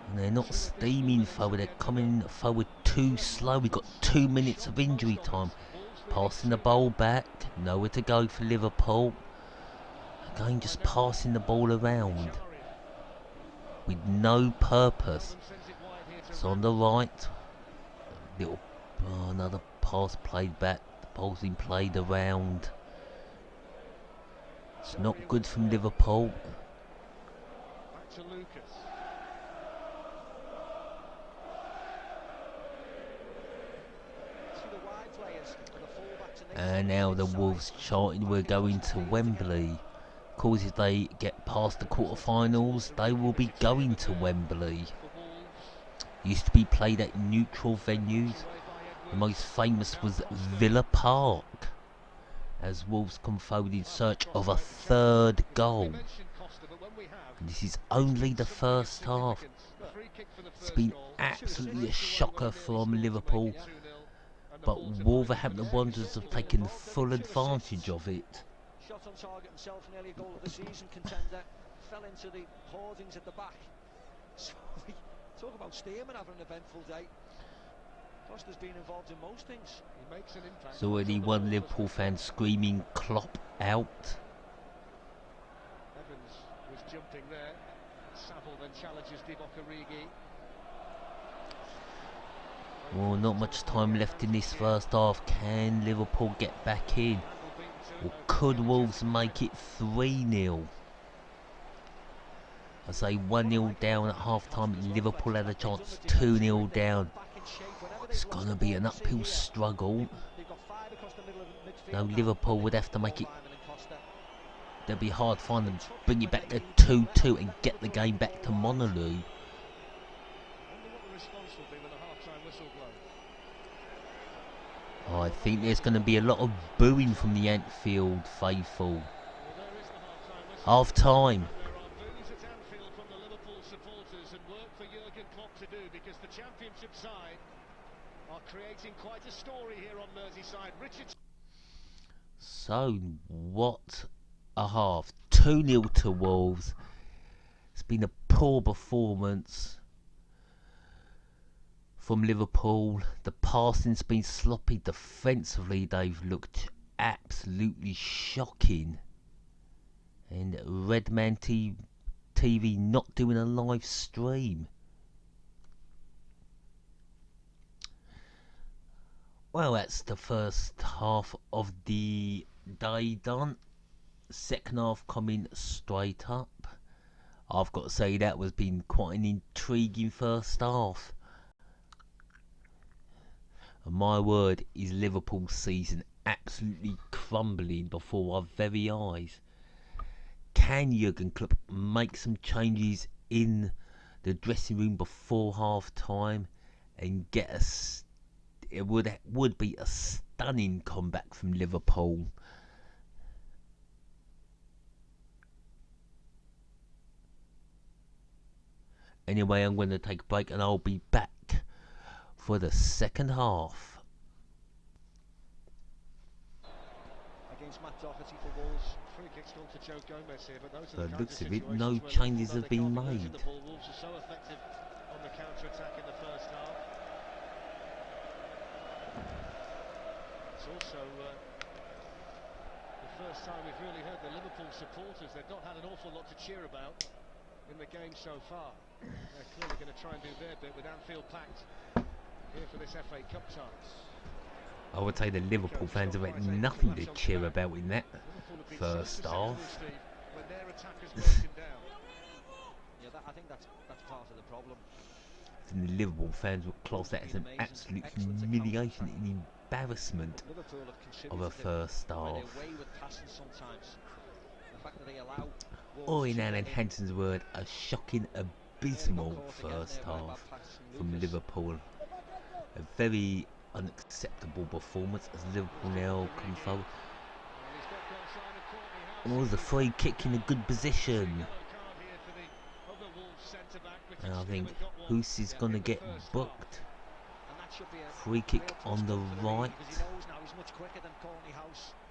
And they're not steaming forward, they're coming forward too slow. We've got 2 minutes of injury time. Passing the ball back, nowhere to go for Liverpool. Again, just passing the ball around with no purpose. It's on the right. Another pass played back. The ball's been played around. It's not good from Liverpool. Back to Lucas. And now the Wolves charting, we're going to Wembley Of course, if they get past the quarterfinals, they will be going to Wembley. Used to be played at neutral venues. The most famous was Villa Park, as Wolves come forward in search of a third goal. And this is only the first half. It's been absolutely a shocker from Liverpool, but Wolverhampton Wanderers have taken full advantage of it. Shot on target himself, nearly a goal of the season contender, fell into the hoardings at the back. So we talk about Stearman having an eventful day. Costa's been involved in most things. He makes an impact. There's already one Liverpool fan screaming Klopp out. Evans was jumping there. Saville then challenges Divock Origi. Well, not much time left in this first half. Can Liverpool get back in? Or could Wolves make it 3-0? I say 1-0 down at half time. Liverpool had a chance 2-0 down. It's going to be an uphill struggle. Now Liverpool would have to make it. It'll be hard to find them, bring it back to 2-2 and get the game back to Monolou. I think there's going to be a lot of booing from the Anfield faithful. Half time. There are boos at Anfield from the Liverpool supporters, and work for Jurgen Klopp to do, because the Championship side are creating quite a story here on Merseyside. Richard. So, what a half. 2-0 to Wolves. It's been a poor performance from Liverpool. The passing's been sloppy. Defensively, they've looked absolutely shocking. And Redman TV not doing a live stream. Well, that's the first half of the day done. Second half coming straight up. I've got to say that was been quite an intriguing first half. And my word, is Liverpool's season absolutely crumbling before our very eyes. Can Jurgen Klopp make some changes in the dressing room before half time and get us? It would be a stunning comeback from Liverpool. Anyway, I'm going to take a break and I'll be back for the second half. Against Matt Doherty for Wolves. Free kick's gone to Joe Gomez here, but those are the Looks of it, situations no where changes Liverpool, have been they can't made. the ball. Wolves are so effective on the counter-attack in the first half. It's also the first time we've really heard the Liverpool supporters. They've not had an awful lot to cheer about in the game so far. They're clearly going to try and do their bit with Anfield packed here for this FA Cup tie. I would say the Liverpool fans have had nothing to cheer about in that first half. I think that's part of the problem. And the Liverpool fans would class that as an absolute humiliation and embarrassment of a first half. Or in Alan Hansen's word, a shocking, abysmal first half from Liverpool. A very unacceptable performance as Liverpool now come forward. Oh, the free kick in a good position. And I think Hoos is going to get booked. Free kick on the right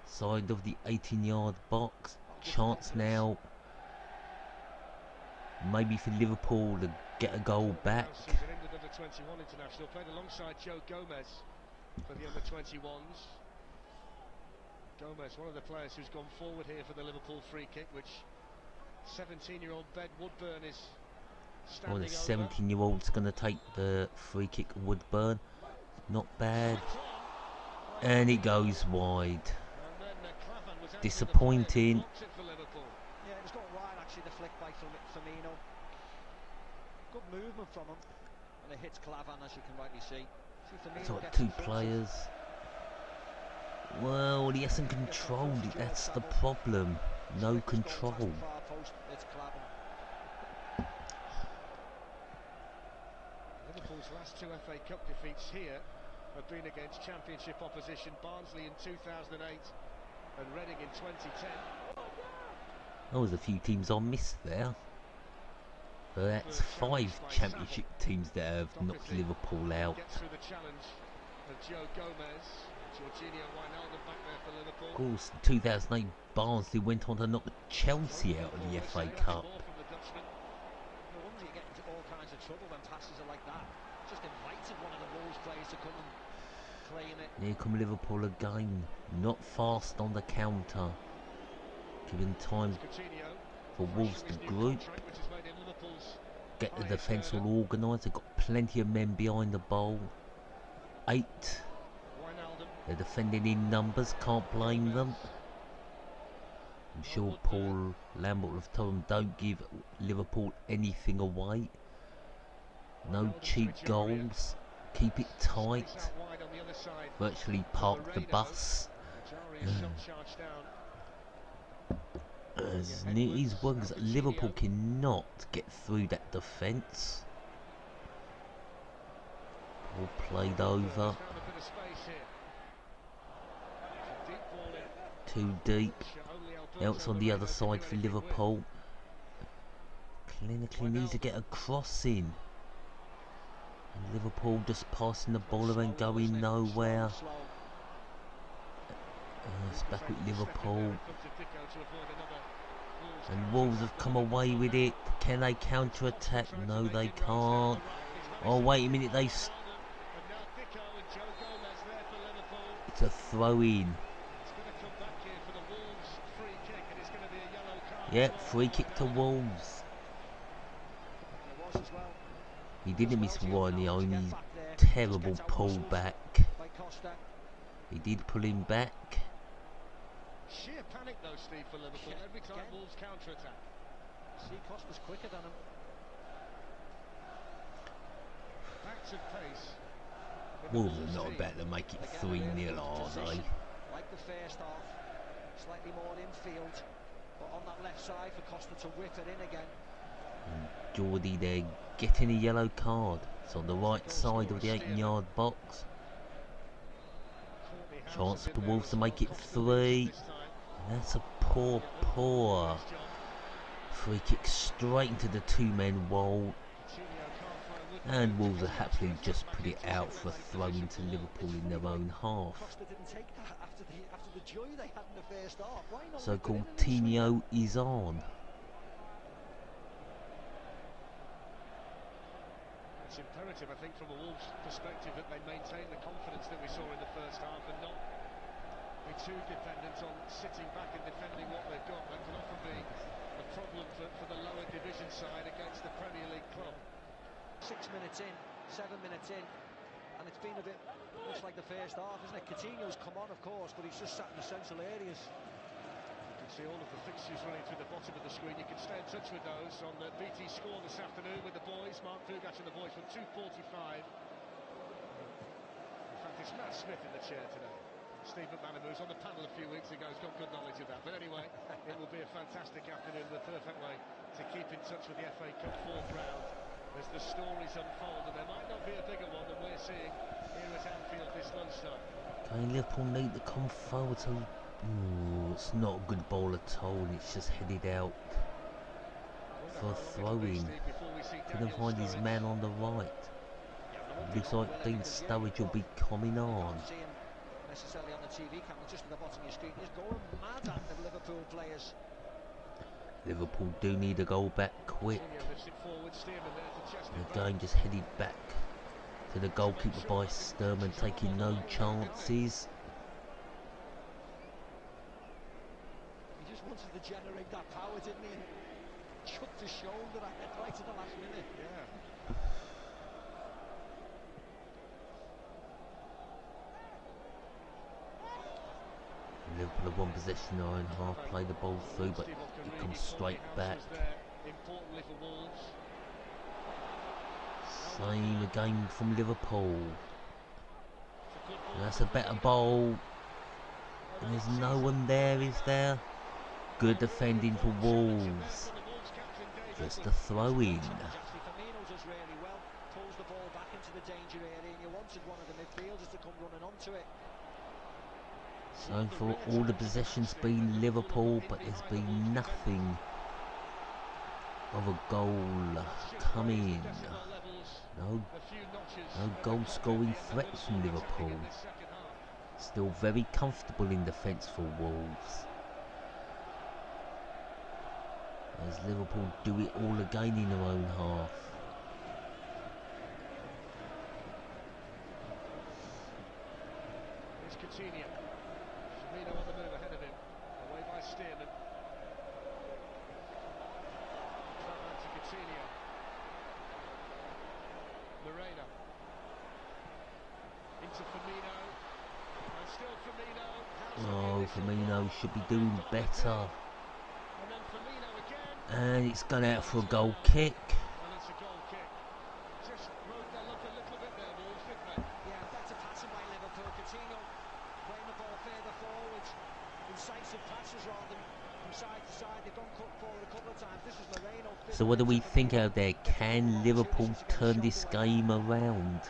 side of the 18-yard box. Chance now maybe for Liverpool to get a goal back. He's an under-21 international, played alongside Joe Gomez for the under-21s. Gomez, one of the players who's gone forward here for the Liverpool free kick, which 17-year-old Ben Woodburn is standing the 17-year-old's going to take the free kick. Woodburn, not bad, and it goes wide. Disappointing. Yeah, it was gone wide actually, the flick by Firmino. Good movement from him, and it hits Clavan, as you can rightly see. So two players. Well, he hasn't controlled it, that's the problem. no control. Liverpool's last two FA Cup defeats here have been against Championship opposition, Barnsley in 2008 and Reading in 2010. There was a few teams I missed there. But that's 5 Championship teams that have knocked Liverpool out. Gets through the challenge of Joe Gomez, Jorginho Wijnaldum back there for Liverpool. Of course, in 2008, Barnsley went on to knock Chelsea out of the FA Cup. No wonder you get into all kinds of trouble when passes are like that. Just invited one of the Wolves players to come and claim it. Here come Liverpool again, not fast on the counter, giving time for Wolves to group, get the defence all organised. They've got plenty of men behind the ball. 8. They're defending in numbers, can't blame them. I'm sure Paul Lambert will have told them don't give Liverpool anything away. No cheap goals, keep it tight, virtually park the bus. As neat as well, because Liverpool cannot get through that defence. All played over. Too deep. Now it's on the other side for Liverpool. Clinically needs to get a cross in. And Liverpool just passing the ball around, going nowhere. It's back with Liverpool. And Wolves have come away with it. Can they counter-attack? No, they can't. Oh, wait a minute. It's a throw-in. Yep, free kick to Wolves. He didn't miss one, he only terrible pull back. He did pull him back. Sheer panic though, Steve, for Liverpool every time Wolves counter-attack. Costa's quicker than him. Backs of pace. Wolves are not about to make it 3-0, are they? Like the first half, slightly more infield, but on that left side for Costa to whip it in again. And Geordie there getting a yellow card. It's on the right side of the 8-yard box. Chance for Wolves to make it 3. And that's a poor free kick straight into the 2-man wall. And Wolves are happily just put it out for a throw into Liverpool in their own half. So-called Tino is on. It's imperative, I think, from a Wolves perspective that they maintain the confidence that we saw in the first half and not be too dependent on sitting back and defending what they've got. That can often be a problem for the lower division side against the Premier League club. 6 minutes in, 7 minutes in, and it's been a bit much like the first half, isn't it? Coutinho's come on, of course, but he's just sat in the central areas. You can see all of the fixtures running through the bottom of the screen. You can stay in touch with those on the BT Score this afternoon with the boys, Mark Fugash and the boys from 2:45. In fact, it's Matt Smith in the chair today. Steve McManaman, who was on the panel a few weeks ago, has got good knowledge of that. But anyway, it will be a fantastic afternoon, the perfect way to keep in touch with the FA Cup fourth round as the stories unfold, and there might not be a bigger one than we're seeing here at Anfield this lunchtime. Okay, Liverpool need to come forward, so it's not a good ball at all, and it's just headed out for a throw-in. Couldn't find his man on the right. Looks like Dean Sturridge will be coming on. Necessarily on the TV camera, just at the bottom of your screen, is going mad at the Liverpool players. Liverpool do need a goal back quick. The game just headed back to the goalkeeper by Sturman, taking no chances. He just wanted to generate that power, didn't he? Chucked his shoulder ahead right at the last minute. Yeah. Liverpool have one possession now and half, play the ball through, but it comes straight back. Same again from Liverpool. And that's a better ball. And there's no one there, is there? Good defending for Wolves. Just a throw in. Actually, Firmino does really well, pulls the ball back into the danger area, and you wanted one of the midfielders to come running onto it. So for all the possession's been Liverpool, but there's been nothing of a goal coming. No goal scoring threats from Liverpool. Still very comfortable in defence for Wolves. As Liverpool do it all again in their own half. Here's Coutinho. Firmino on the move ahead of him. Away by Stearman. Clever to Coutinho. Moreno. Into Firmino. And still Firmino. Oh, Firmino should be doing better. And then Firmino again. And it's gone out for a goal kick. And it's a goal kick. Just rode their luck a little bit there, Wolves, didn't they? Yeah, better passing by Liverpool. Coutinho playing the ball further forwards, incisive passes rather than from side to side. They've gone cut forward a couple of times. This is Moreno. So what do we think out there? Can Liverpool turn this game around?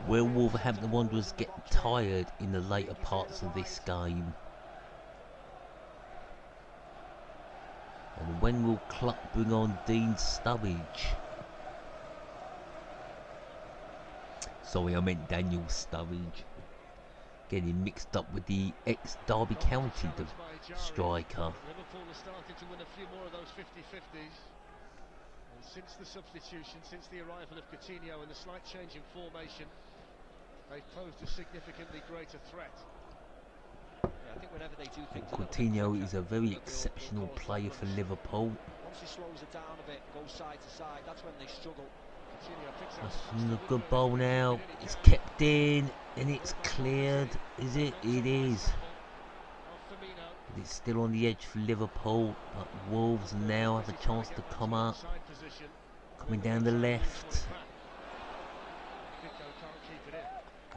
Will Wolverhampton Wanderers get tired in the later parts of this game? And when will Klopp bring on Dean Sturridge? Sorry, I meant Daniel Sturridge. Getting mixed up with the ex-Derby County striker. Liverpool are starting to win a few more of those 50-50s. And since the substitution, since the arrival of Coutinho and the slight change in formation, they've posed a significantly greater threat. Yeah, I think whenever they do things, Coutinho is a very exceptional player for Liverpool. once he slows it down a bit, goes side to side, that's when they struggle. That's a good ball now. It's kept in and it's cleared. Is it? It is. It's still on the edge for Liverpool, but Wolves now have a chance to come up. Coming down the left.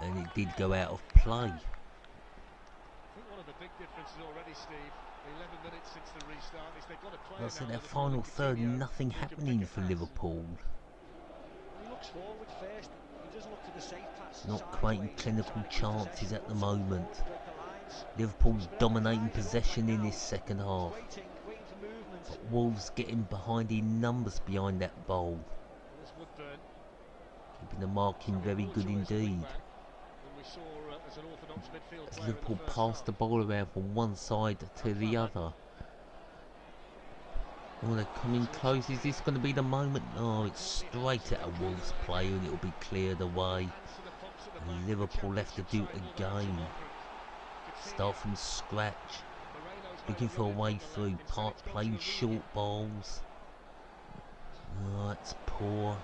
And it did go out of play. I think one of the big differences already, Steve, 11 minutes since the restart, is they've got a player. That's in that final third, nothing happening for Liverpool. He looks forward first. He doesn't look to the safe pass. Not creating clinical chances at the moment. Liverpool's dominating possession in this second half. But Wolves getting behind in numbers behind that ball. Keeping the marking very good indeed. As Liverpool pass the ball around from one side to the other. Oh, they're coming close. Is this going to be the moment? Oh, it's straight at a Wolves player and it'll be cleared away. And Liverpool left to do it again. Start from scratch. Looking for a way through. Playing short balls. Oh, that's poor.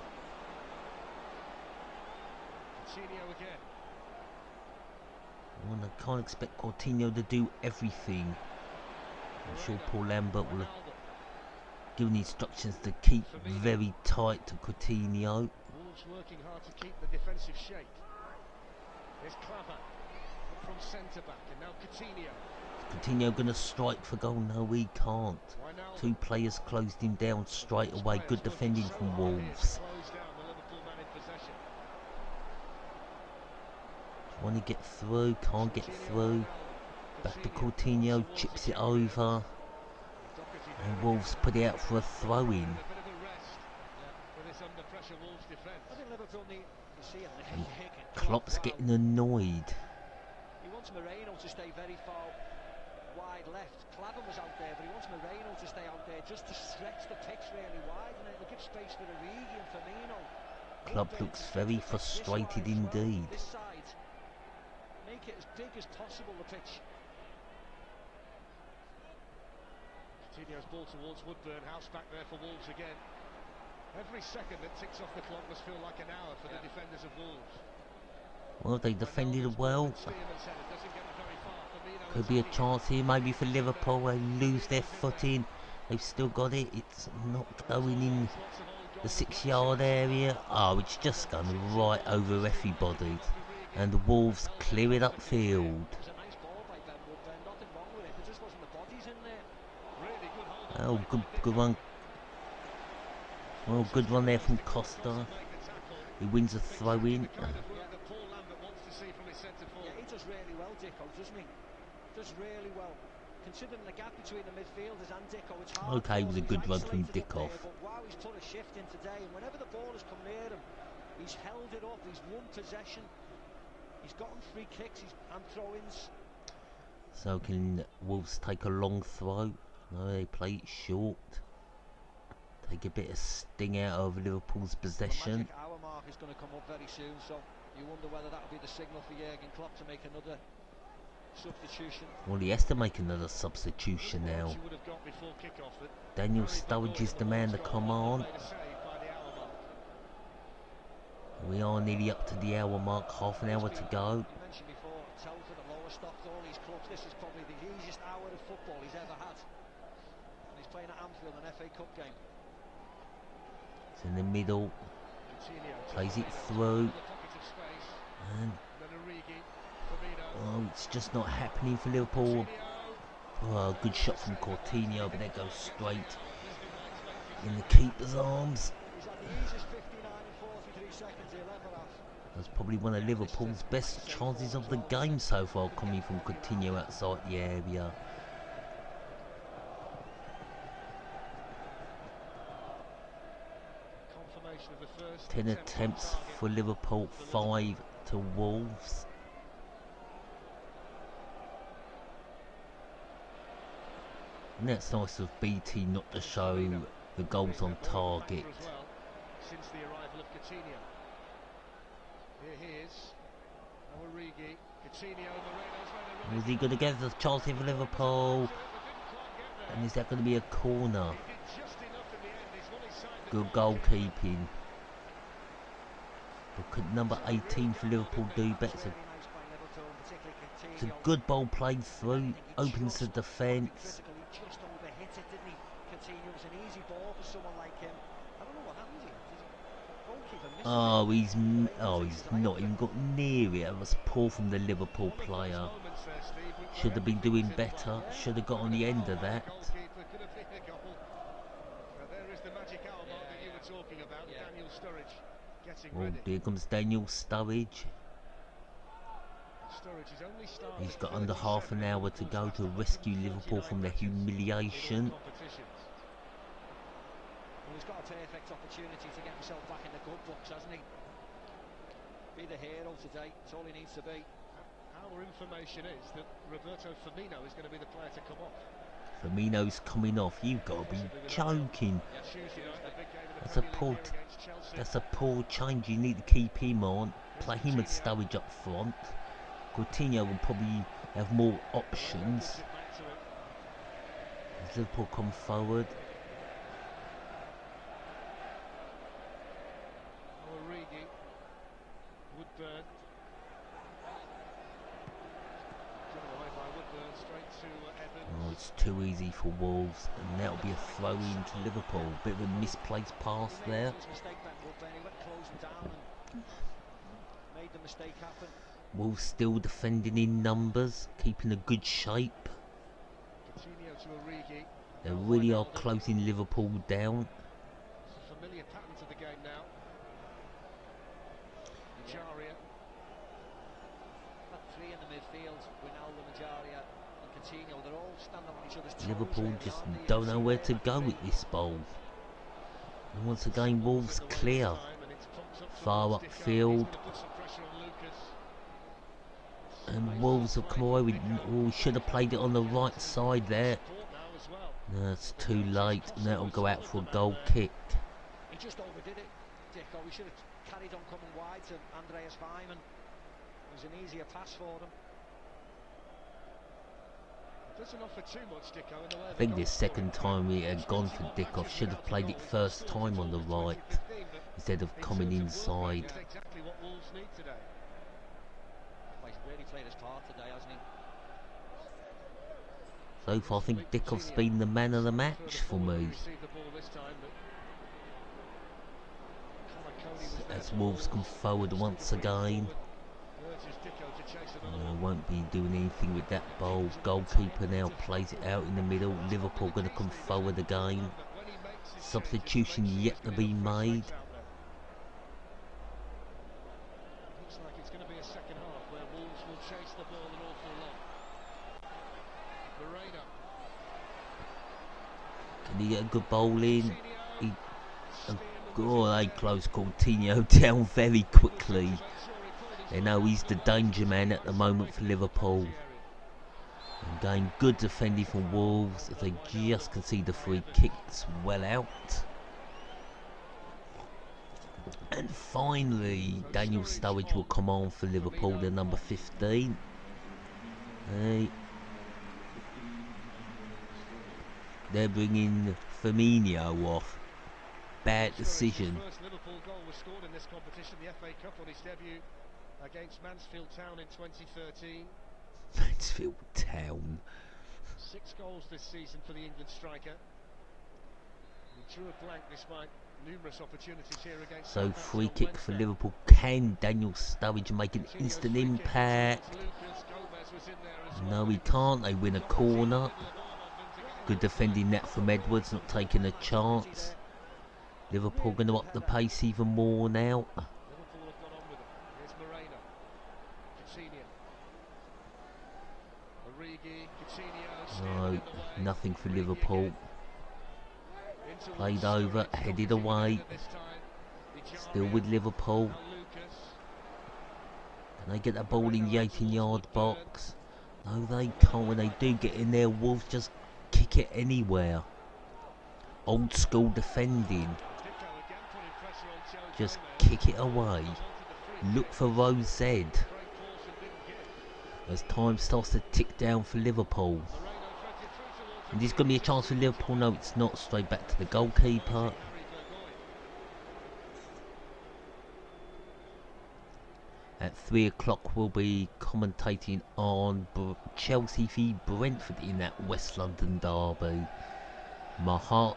Well, I can't expect Coutinho to do everything. I'm sure Paul Lambert will have given instructions to keep very tight to Coutinho. Wolves working hard to keep the defensive shape. Here's Clever from centre back, and now Coutinho. Coutinho going to strike for goal? No, he can't. Two players closed him down straight away. Good defending from Wolves. Want to get through, can't get through. Back to Coutinho, chips it over. And Wolves put it out for a throw-in. And Klopp's getting annoyed. He wants Moreno to stay very far wide left. Clever was out there, but he wants Moreno to stay out there just to stretch the pitch really wide, and it'll give space for Origi and Firmino. Klopp looks very frustrated indeed. This side. Make it as big as possible, the pitch. Coutinho's ball towards Woodburn, house back there for Wolves again. Every second that ticks off the clock must feel like an hour for the defenders of Wolves. Well, they defended well. Could be a chance here maybe for Liverpool. They lose their footing. They've still got it. It's not going in the 6-yard area. Oh, it's just gone right over everybody. And the Wolves clear it upfield. It was a nice ball by Ben Woodburn, nothing wrong with it. There just wasn't the bodies in Oh, good run. Oh, good run there from Costa. He wins a throw-in. Yeah, he does really well, Dicko, doesn't he? Does really well. Considering the gap between the midfielders and Dicko, it's hard. Okay, it was a good run from Dickoff. But wow, he's put a shift in today, and whenever the ball has come near him, he's held it up, he's won possession, he's gotten free kicks and throw-ins. So can Wolves take a long throw? No, they play it short. Take a bit of sting out of Liverpool's possession. The magic hour mark is going to come up very soon, so you wonder whether that'll be the signal for Jurgen Klopp to make another substitution. Well, he has to make another substitution now. Daniel Sturridge is the man to come on. We are nearly up to the hour mark, half an hour to go. You mentioned before, Telford and Lowestoft, all these clubs, this is probably the easiest hour of football he's ever had. And he's playing at Anfield, an FA Cup game. It's in the middle, plays it through, and oh, it's just not happening for Liverpool. Oh, good shot from Coutinho, but that goes straight in the keeper's arms. That's probably one of Liverpool's best chances of the game so far, coming from Coutinho outside the area. Confirmation of the first 10 attempts for Liverpool, 5 to Wolves. And that's nice of BT not to show the goals on target. Since the arrival of Coutinho. Here he is. Origi, Coutinho, Moreno's Is he going to get the chance here for Liverpool? And is that going to be a corner? Good goalkeeping. But could number 18 for Liverpool do better? It's a good ball played through, opens the defence. Just overhit it, didn't he? Coutinho was an easy ball for someone like him. I don't know what happened here. He's not even got near it. It was poor from the Liverpool player. Should have been doing better. Should have got on the end of that. Oh, there comes Daniel Sturridge. He's got under half an hour to go to rescue Liverpool from the humiliation. Well, he's got a perfect opportunity to get himself back in the good books, hasn't he? Be the hero today, that's all he needs to be. Our information is that Roberto Firmino is going to be the player to come off. Firmino's coming off. You've got to be joking. That's a poor change. You need to keep him on. Play him and Sturridge up front. Coutinho will probably have more options as Liverpool come forward. Origi, Woodburn. Driven away by Woodburn, straight to Evans. Oh, it's too easy for Wolves, and that'll be a throw in to Liverpool. Bit of a misplaced pass there. Made the mistake happen. Wolves still defending in numbers, keeping a good shape. Coutinho to Origi. They really are closing Liverpool down. It's a familiar pattern to the game now. Majaria. That three in the midfield, Wijnaldum, Majaria and Coutinho, they're all standing on each other's toes. Liverpool just don't know where to go with this ball. And once again, Wolves clear. Far upfield. And Wolves have come away with... Oh, should have played it on the right side there. No, it's too late, and that'll go out for a goal kick. He just overdid it, Dicko. He should have carried on coming wide to Andreas Weimann. It was an easier pass for them. Doesn't offer too much, Dicko, in the way I think this second time we had gone for Dickoff. Should have played it first time on the right instead of coming inside. Exactly what Wolves need today. He's really played his part today, hasn't he? So far, I think Dickoff's been the man of the match for me. As Wolves come forward once again. won't be doing anything with that ball. Goalkeeper now plays it out in the middle. Liverpool going to come forward again. Substitution yet to be made. Looks like it's going to be a second half where Wolves will chase the ball an awful lot. Moreno. Can he get a good ball in? They close Coutinho down very quickly. They know he's the danger man at the moment for Liverpool. And again, good defending from Wolves as they just concede the free kicks well out. And finally, Daniel Sturridge will come on for Liverpool, the number 15. Hey. They're bringing Firmino off. Bad decision. His first Liverpool goal was scored in this competition, the FA Cup, on his debut against Mansfield Town in 2013. Mansfield Town. 6 goals this season for the England striker. He drew a blank despite numerous opportunities here against. So free kick for Liverpool. Can Daniel Sturridge make an instant impact? No, he can't. They win a corner. Good defending that from Edwards, not taking a chance. Liverpool going to up the pace even more now. Liverpool have gone on with it. Here's Moreno. Coutinho. Origi. Coutinho. No, nothing for Liverpool. Played over, headed away. Still with Liverpool. Can they get the ball in the 18-yard box? No, they can't. When they do get in there, Wolves just kick it anywhere. Old school defending. Just kick it away. Look for Rose Z. As time starts to tick down for Liverpool. And there's going to be a chance for Liverpool. No, it's not. Straight back to the goalkeeper. At 3 o'clock we'll be commentating on Chelsea v Brentford in that West London derby. My heart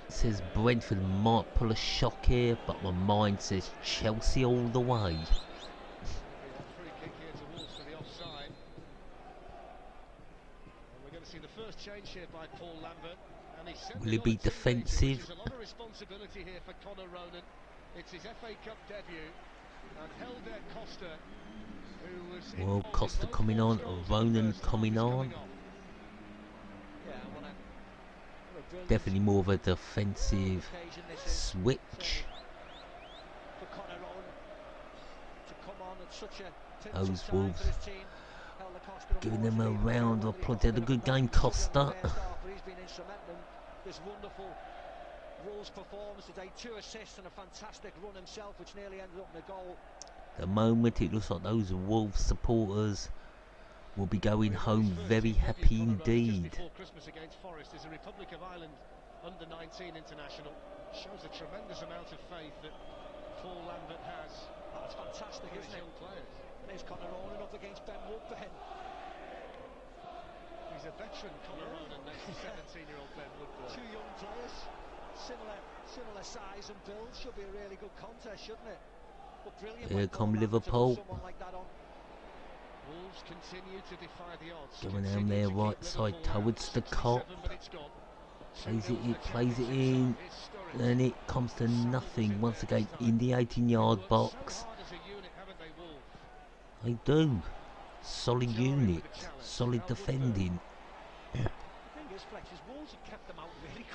says Brentford might pull a shock here, but my mind says Chelsea all the way. Will it be defensive? There's a lot of responsibility here for Conor Ronan. It's his FA Cup debut. And held there Costa, who was well, Costa coming on, Ronan coming on. Definitely more of a defensive switch. Those Wolves giving them a round of applause. They had a good game, Costa. This wonderful Wolves performance today, 2 assists and a fantastic run himself, which nearly ended up in a goal. The moment it looks like those Wolves supporters will be going home very happy indeed. Before Christmas against Forest is a Republic of Ireland under-19 international. Shows a tremendous amount of faith that Paul Lambert has. Oh, that's fantastic, isn't it? Young players. And here's Conor Ronan up against Ben Woodburn. He's a veteran, Conor Ronan, next to 17-year-old Ben Woodburn. 2 young players. Similar size and build. Should be a really good contest, shouldn't it? But brilliant. Here come Liverpool. Like that on. Wolves continue to defy the odds. Going down their right side towards the Kop. Plays it in. And it comes to nothing once again in the 18-yard box. They do. Solid unit. Solid defending. Wolves have kept them out really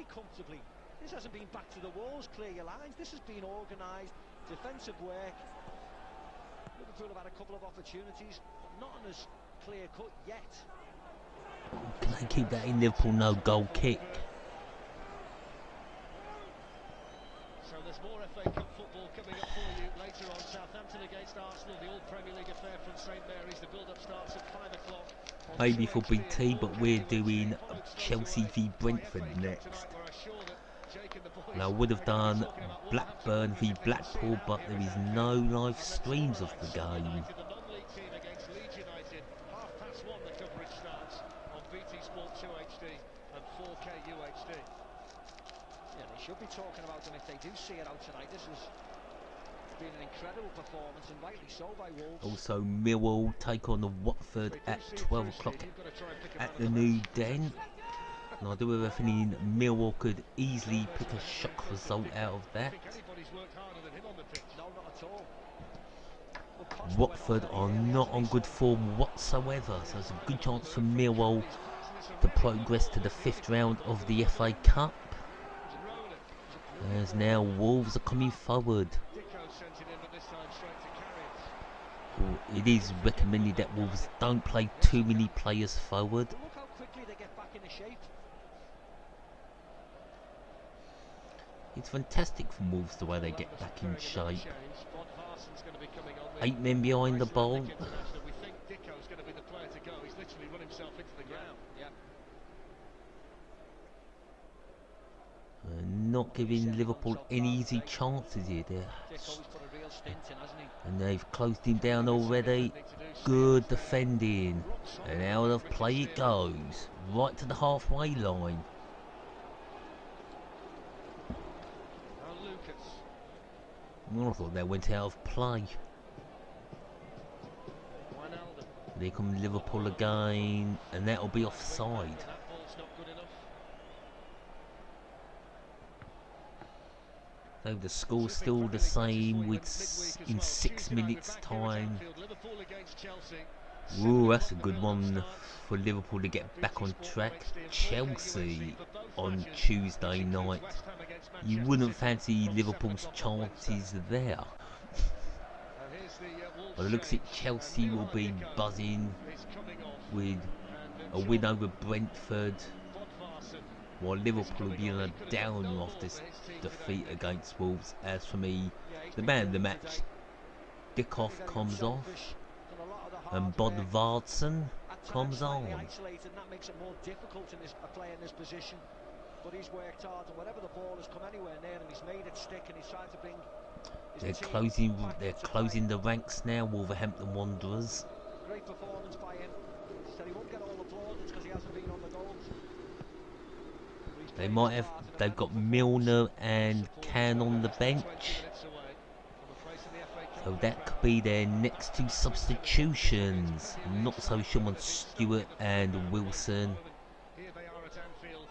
comfortably. This hasn't been back to the walls, clear your lines. This has been organised, defensive work. Liverpool have had a couple of opportunities, but not as clear cut yet. Can they keep that in? Liverpool no goal kick. So there's more FA Cup football coming up for you later on. Southampton against Arsenal, the All Premier League affair from St Mary's. The build-up starts at 5 o'clock. Maybe for BT, but we're doing Chelsea v Brentford next. And I would have done Blackburn v Blackpool, but there is no live streams of the game. Yeah, they should be talking about them if they do see it out tonight. This is been an incredible performance, and rightly so by Wolves. Also, Millwall take on the Watford at 12 o'clock at the New Den. And I do have a feeling Millwall could easily pick a shock result out of that. No, not at all. Watford are not on good form whatsoever, so it's a good chance for Millwall to progress to the 5th round of the FA Cup. As now Wolves are coming forward. It is recommended that Wolves don't play too many players forward. Look how quickly they get back into shape. It's fantastic for Wolves the way they get back in shape. 8 men behind the ball. We think Dicko's going to be the player to go. He's literally run himself into the ground. Not giving Liverpool any easy chances here. And they've closed him down already. Good defending. And out of play it goes. Right to the halfway line. I thought they went out of play. There comes Liverpool again, and that'll be offside. So the score's still the same in 6 minutes time. Ooh, that's a good one for Liverpool to get back on track. Chelsea on Tuesday night. You wouldn't fancy Liverpool's chances there. By the looks of it, Chelsea will be buzzing with a win over Brentford, while Liverpool will be on a downer after this defeat against Wolves. As for me, the man of the match, Dickoff comes off, and Bodvarsson comes on. That makes it more difficult in a player in this position. But he's worked hard, and whatever the ball has come anywhere near him, he's made it stick, and he's tried to bring. They're closing the ranks now, Wolverhampton Wanderers. Great performance by him. Said he won't get all the plaudits because he hasn't been on the goals. They might have. They've got Milner and Can on the bench, so that could be their next 2 substitutions. I'm not so sure on Stewart and Wilson. Here they are at Anfield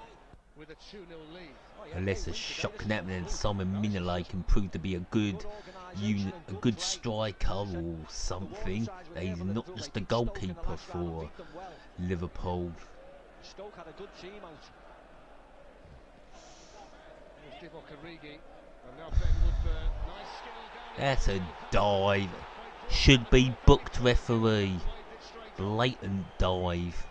with a 2-0 lead. Unless a shock can happen and Simon Mignolet can prove to be a good striker or something. He's not just a goalkeeper for Liverpool. Stoke had a good team out. That's a dive. Should be booked, referee. Blatant dive.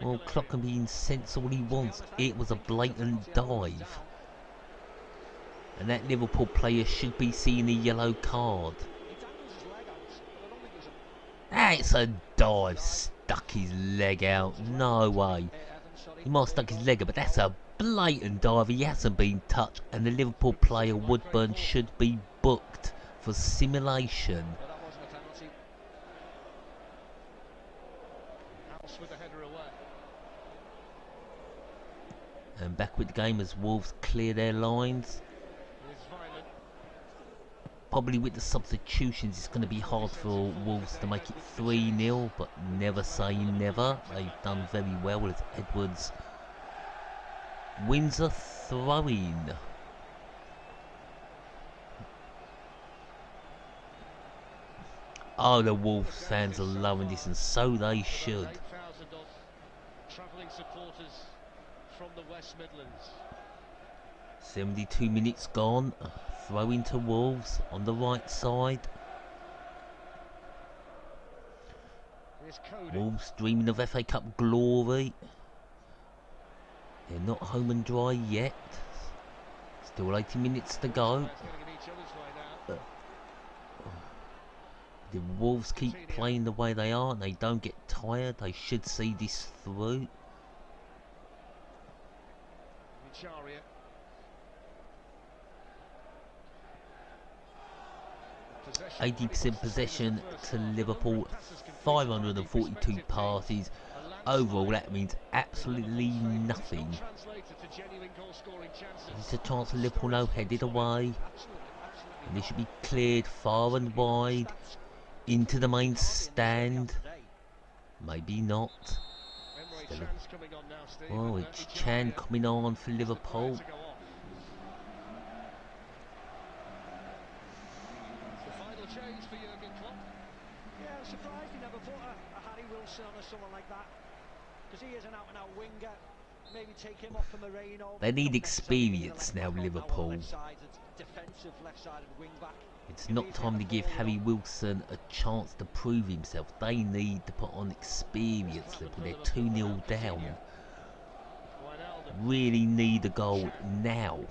Well, Klopp can be incensed all he wants. It was a blatant dive. And that Liverpool player should be seeing a yellow card. It's a dive. Stuck his leg out. No way. He might have stuck his leg out, but that's a blatant dive. He hasn't been touched. And the Liverpool player, Woodburn, should be booked for simulation. And back with the game as Wolves clear their lines. Probably with the substitutions, it's going to be hard for Wolves to make it 3-0, but never say never. They've done very well as Edwards wins a throw-in. Oh, the Wolves fans are loving this, and so they should. Travelling supporters from the West Midlands. 72 minutes gone. Throw into Wolves on the right side. Wolves dreaming of FA Cup glory. They're not home and dry yet. Still 80 minutes to go. The Wolves keep playing the way they are and they don't get tired. They should see this through. 80% possession to Liverpool, 542 passes, overall that means absolutely nothing. It's a chance for Liverpool now headed away. And they should be cleared far and wide into the main stand. Maybe not. Oh, it's Chan coming on for Liverpool. Yeah, I'm surprised he never put a Harry Wilson on or someone like that, because he is an out-and-out winger. Maybe take him off for Moreno. They need experience now, Liverpool. Defensive left-sided wing-back. It's not time to give Harry Wilson a chance to prove himself. They need to put on experience, Liverpool. They're 2-0 down. Really need a goal now.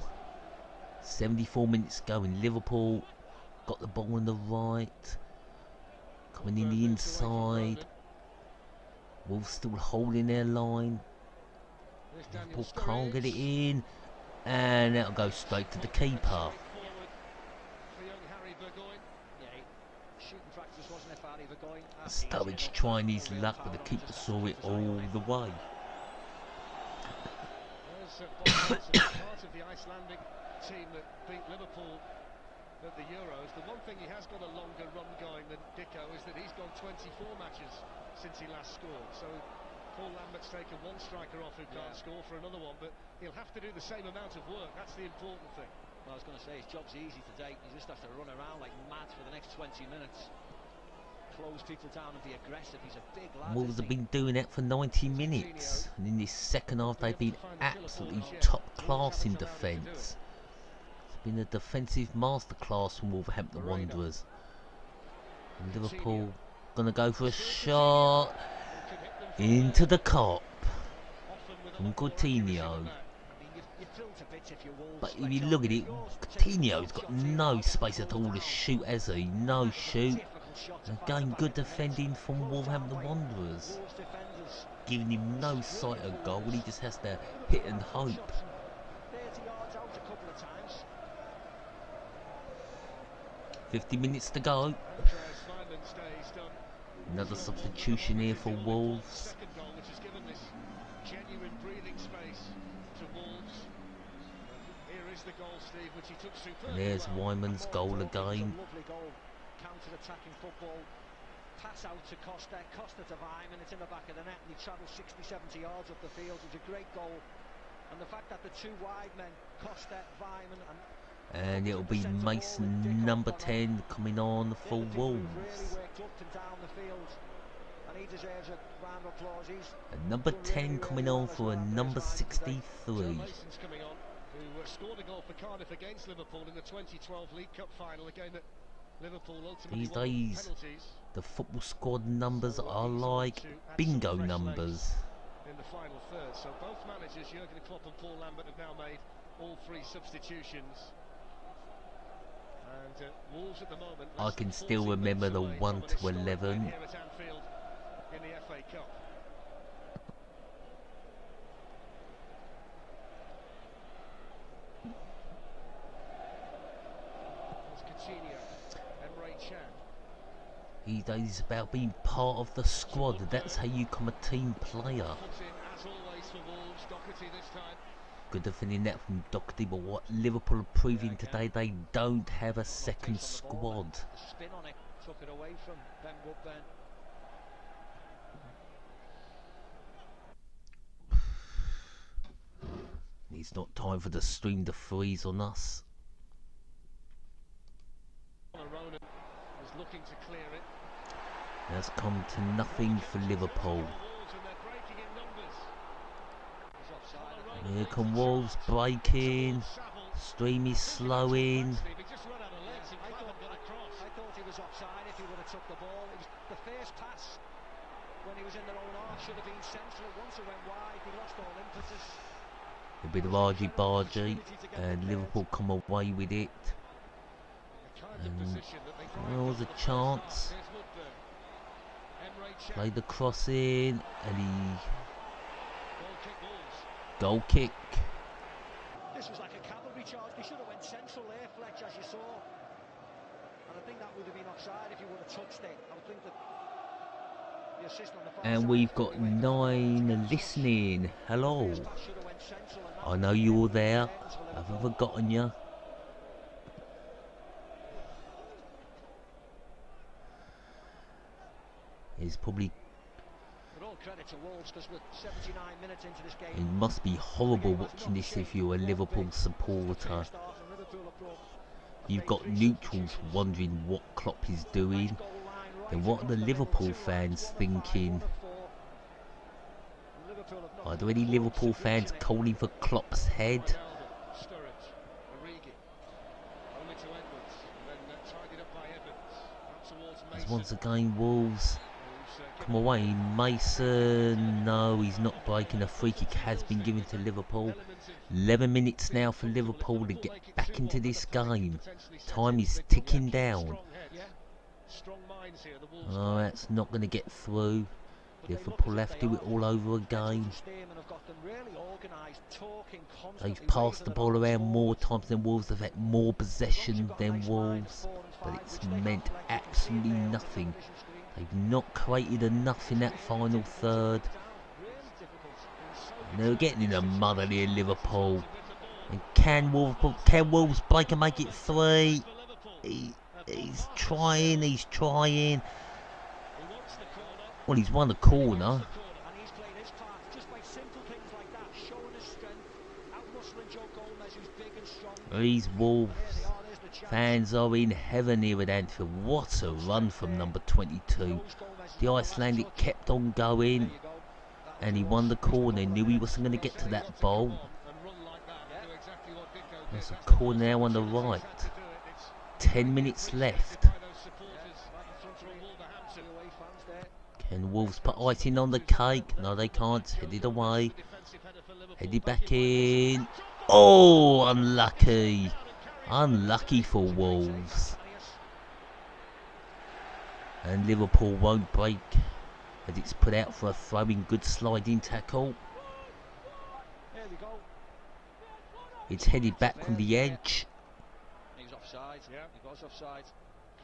74 minutes going. Liverpool got the ball on the right. Coming in the inside. Wolves still holding their line. Liverpool can't get it in. And that'll go straight to the keeper. Sturridge trying his luck, but the keeper saw it all the way. Part of the Icelandic team that beat Liverpool at the Euros. The one thing he has got a longer run going than Dicko is that he's gone 24 matches since he last scored. So Paul Lambert's taken one striker off who can't score for another one, but he'll have to do the same amount of work. That's the important thing. Well, I was going to say his job's easy today. He just has to run around like mad for the next 20 minutes. Close people down and be aggressive. He's a big lad. Wolves have been doing that for 90 minutes, and in this second half they've been absolutely top class in defence. It's been a defensive masterclass from Wolverhampton Wanderers. And Liverpool gonna go for a shot into the cop from Coutinho. But if you look at it, Coutinho's got no space at all to shoot, has he? No shoot. Again, good defending from Wolverhampton Wanderers, giving him no sight of goal. He just has to hit and hope. 50 minutes to go. Another substitution here for Wolves. And there's Wyman's goal again. Counter-attacking football, pass out to Costa, Costa to Vyman, it's in the back of the net, and he travels 60-70 yards up the field. It's a great goal, and the fact that the two wide men, Costa, Vyman, and it'll be Mason, number 10, coming on for Wolves. Really worked up and down the field, and he deserves a round of applause. And number 10 coming on for a number 63. Mason's coming on, who scored a goal for Cardiff against Liverpool in the 2012 League Cup final, a game that Liverpool ultimately these days, the football squad numbers are like bingo numbers. In the final third, so both managers, Jurgen Klopp and Paul Lambert, have now made all three substitutions. And Wolves at the moment. I can still remember the 1 to 11. Here at Anfield in the FA Cup. These days it's about being part of the squad. That's how you become a team player. Good defending that from Doherty, but what Liverpool are proving today, they don't have a second squad. Spin on it, took it away from Ben Woodburn. It's not time for the stream to freeze on us. Looking to clear it. Has come to nothing for Liverpool. Here come Wolves breaking. Stream is slowing. I thought he was offside if he would have took the ball. It was the first pass when he was in their own arc should have been central. Once it went wide, he lost all impetus. A bit of argy-bargy, and Liverpool come away with it. And there was a chance. Played the cross in, and he goal kick. This was like a cavalry charge. They should have went central there, Fletch, as you saw. And I think that would have been offside if he would have touched it. I would think that, And we've got 9 listening. Hello. I know you're all there. I haven't forgotten you. It's probably... It must be horrible watching this if you're a Liverpool supporter. You've got neutrals wondering what Klopp is doing. Then what are the Liverpool fans thinking? Are there any Liverpool fans calling for Klopp's head? As once again, Wolves come away. Mason, no, he's not breaking. A free kick has been given to Liverpool. 11 minutes now for Liverpool to get back into this game. Time is ticking down. Oh, that's not going to get through. Liverpool have to do it all over again. They've passed the ball around more times than Wolves. They've had more possession than Wolves, but it's meant absolutely nothing. They've not created enough in that final third. And they're getting in the mud here, Liverpool. And can Wolves break and make it 3? He's trying. Well, he's won the corner. These Wolves fans are in heaven here at Anfield. What a run from number 22. The Icelandic kept on going, and he won the corner. Knew he wasn't going to get to that ball. There's a corner now on the right. 10 minutes left. Can Wolves put icing on the cake? No, they can't. Headed away. Headed back in. Oh, unlucky. Unlucky for Wolves. And Liverpool won't break as it's put out for a throwing. Good sliding tackle. It's headed back from the edge. He's offside. Yeah, he was offside.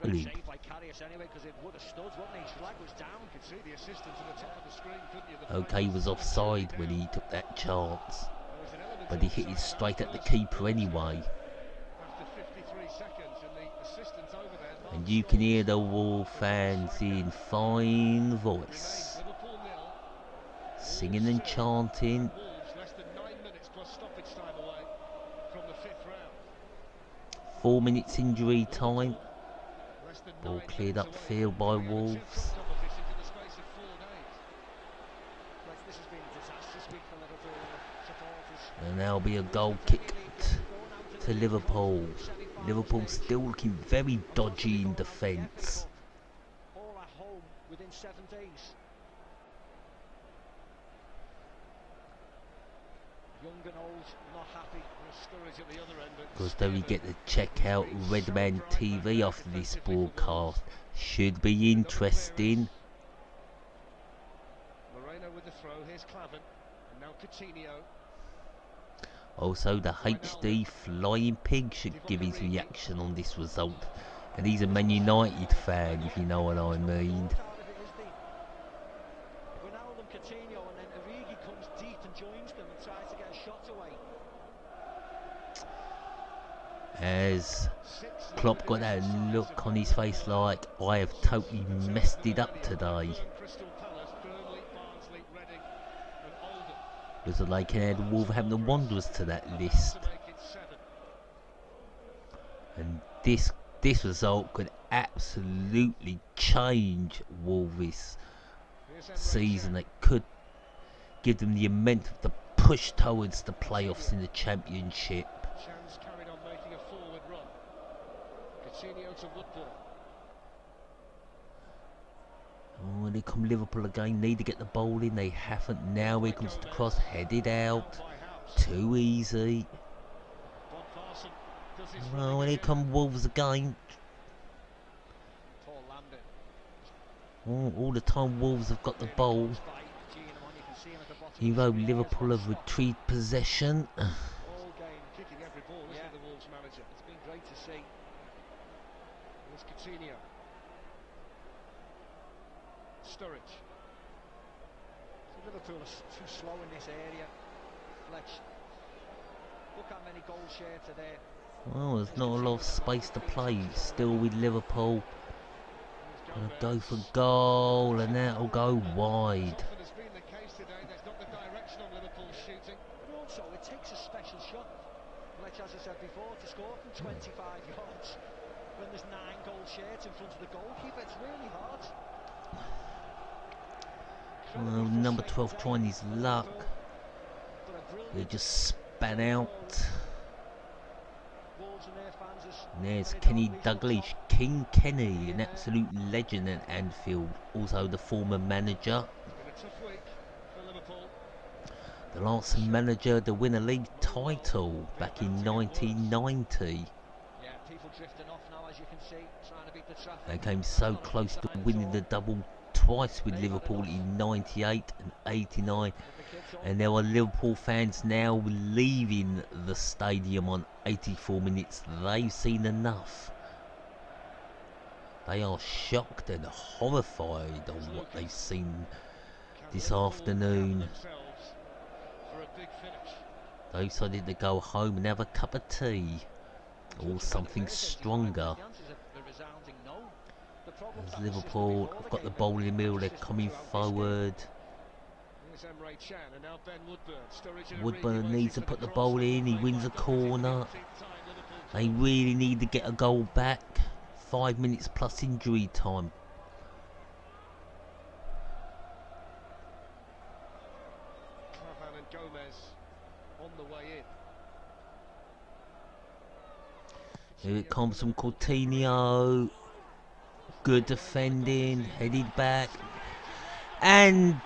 Brilliant. Save by Karius anyway, because it would have stood, wouldn't he? His flag was down. You could see the assistant at the top of the screen, couldn't you? Okay, he was offside when he took that chance, but he hit it straight at the keeper anyway. And you can hear the Wolves fans in fine voice, singing and chanting. 4 minutes injury time. Ball cleared upfield by Wolves. And there'll be a goal kicked to Liverpool. Liverpool still looking very dodgy in defence. All at home within 7 days. Young and old, not happy. Because then we get to check out Redman TV after this broadcast. Should be interesting. Moreno with the throw. Here's Clavan. And now Coutinho. Also, the HD Flying Pig should give his reaction on this result. And he's a Man United fan, if you know what I mean. Coutinho, and then Origi comes deep and joins them and tries to get a shot away. As Klopp got that look on his face like, I have totally messed it up today. Looks like they can add Wolverhampton Wanderers to that list. And this result could absolutely change Wolves' season. It could give them the momentum to push towards the playoffs in the Championship. Chance carried on making a forward run. Coutinho to Woodburn. Oh, and here come Liverpool again. Need to get the ball in. They haven't. Now here comes the cross, headed out. Too easy. Oh, and here come Wolves again. Oh, all the time Wolves have got the ball. Even though Liverpool have retrieved possession. All game kicking every ball, isn't the Wolves manager? It's been great to see. Here's Coutinho. Sturridge. Liverpool are too slow in this area. Fletch, look how many goal shirts are there. Well, there's not a lot of space to play still with Liverpool. Gonna go for goal, and that'll go wide. Often has been the case today. That's not the direction of Liverpool's shooting. But also, it takes a special shot, Fletch, as I said before, to score from 25 yards when there's 9 goal shirts in front of the goalkeeper. It's really hard. Well, number 12 trying his luck. They just span out. And there's Kenny Dalglish, King Kenny, an absolute legend at Anfield, also the former manager. The last manager to win a league title back in 1990. They came so close to winning the double twice with Liverpool in 98 and 89. And there are Liverpool fans now leaving the stadium on 84 minutes. They've seen enough. They are shocked and horrified on what they've seen this afternoon. They decided to go home and have a cup of tea or something stronger. As Liverpool have got the ball in the middle, they're coming forward. Woodburn needs to put the ball in, he wins a corner. They really need to get a goal back. 5 minutes plus injury time. Here it comes from Coutinho. Good defending, headed back. And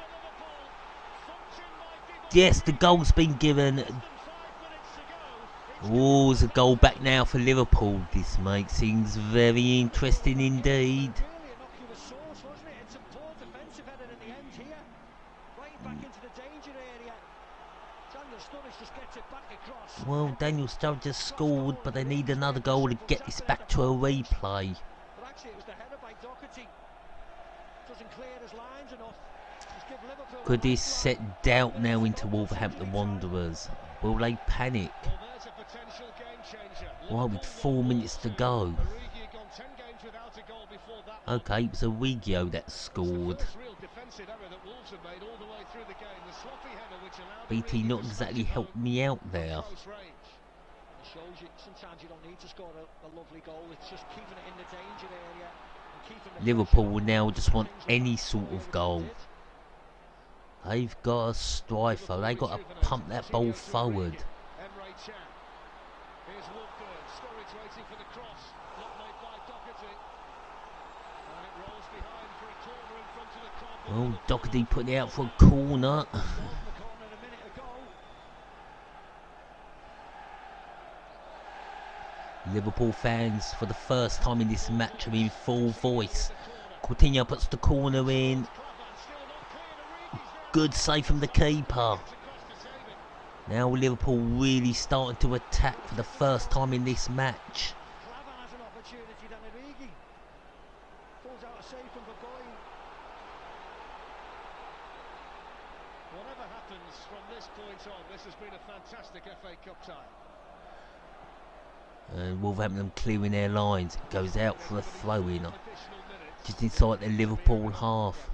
yes, the goal's been given. Oh, there's a goal back now for Liverpool. This makes things very interesting indeed. Well, Daniel Sturridge just scored, but they need another goal to get this back to a replay. Could this set doubt now into Wolverhampton Wanderers? Will they panic? Well, with 4 minutes to go. Okay, it was Origi that scored. BT not exactly helped me out there. Liverpool will now just want any sort of goal. They've got to strive for. They've got to pump that ball forward. Well, Doherty put it out for a corner. Liverpool fans, for the first time in this match, are in full voice. Coutinho puts the corner in. Good save from the keeper. Now Liverpool really starting to attack for the first time in this match. Whatever happens from this point on, this has been a fantastic FA Cup tie. And Wolverhampton clearing their lines. It goes out for a throw-in. Just inside the Liverpool half.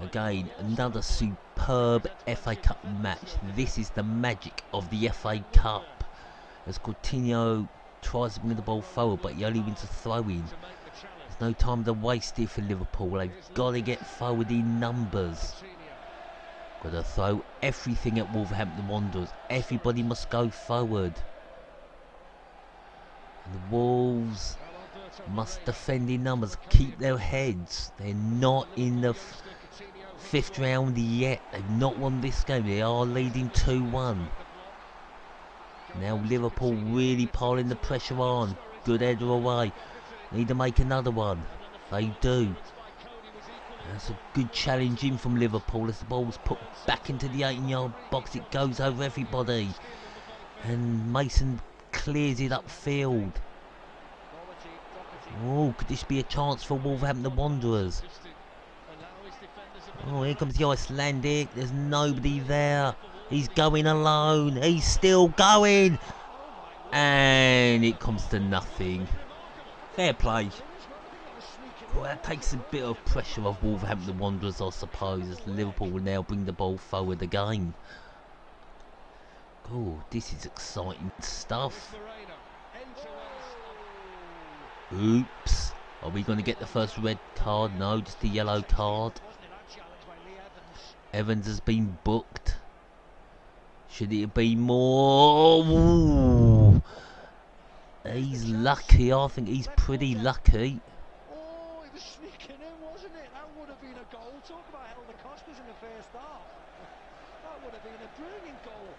Again, another superb FA Cup match. This is the magic of the FA Cup. As Coutinho tries to bring the ball forward, but he only wins a throw-in. There's no time to waste here for Liverpool. They've got to get forward in numbers. Got to throw everything at Wolverhampton Wanderers. Everybody must go forward. And the Wolves must defend in numbers, keep their heads. They're not in the fifth round yet. They've not won this game. They are leading 2-1. Now Liverpool really piling the pressure on. Good header away. Need to make another one. They do. That's a good challenge in from Liverpool as the ball's put back into the 18-yard box. It goes over everybody. And Mason clears it upfield. Oh, could this be a chance for Wolverhampton Wanderers? Oh, here comes the Icelandic. There's nobody there. He's going alone. He's still going. And it comes to nothing. Fair play. Well, that takes a bit of pressure off Wolverhampton Wanderers, I suppose, as Liverpool will now bring the ball forward again. Oh, this is exciting stuff. Oops. Are we going to get the first red card? No, just the yellow card. Evans has been booked. Should it be more? Ooh. He's lucky. I think he's pretty lucky. Oh, he was sneaking in, wasn't it? That would have been a goal. Talk about how the cost was in the first half. That would have been a brilliant goal.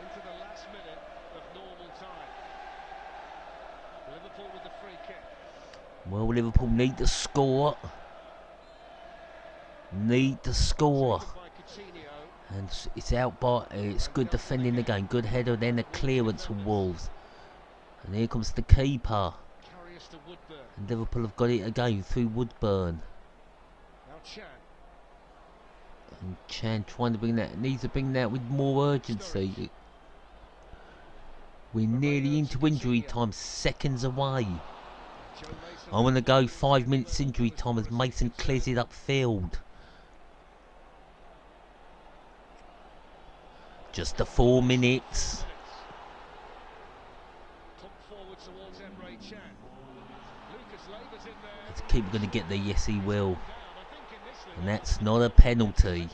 Into the last minute of normal time. Liverpool with the free kick. Well, Liverpool need to score. Need to score. And it's out by, it's good defending again. Good header, then a clearance from Wolves. And here comes the keeper. And Liverpool have got it again through Woodburn. And Chan trying to bring that, needs to bring that with more urgency. We're nearly into injury time, seconds away. I want to go 5 minutes injury time as Mason clears it upfield. Just the 4 minutes. Is the keeper going to get there? Yes, he will. And that's not a penalty.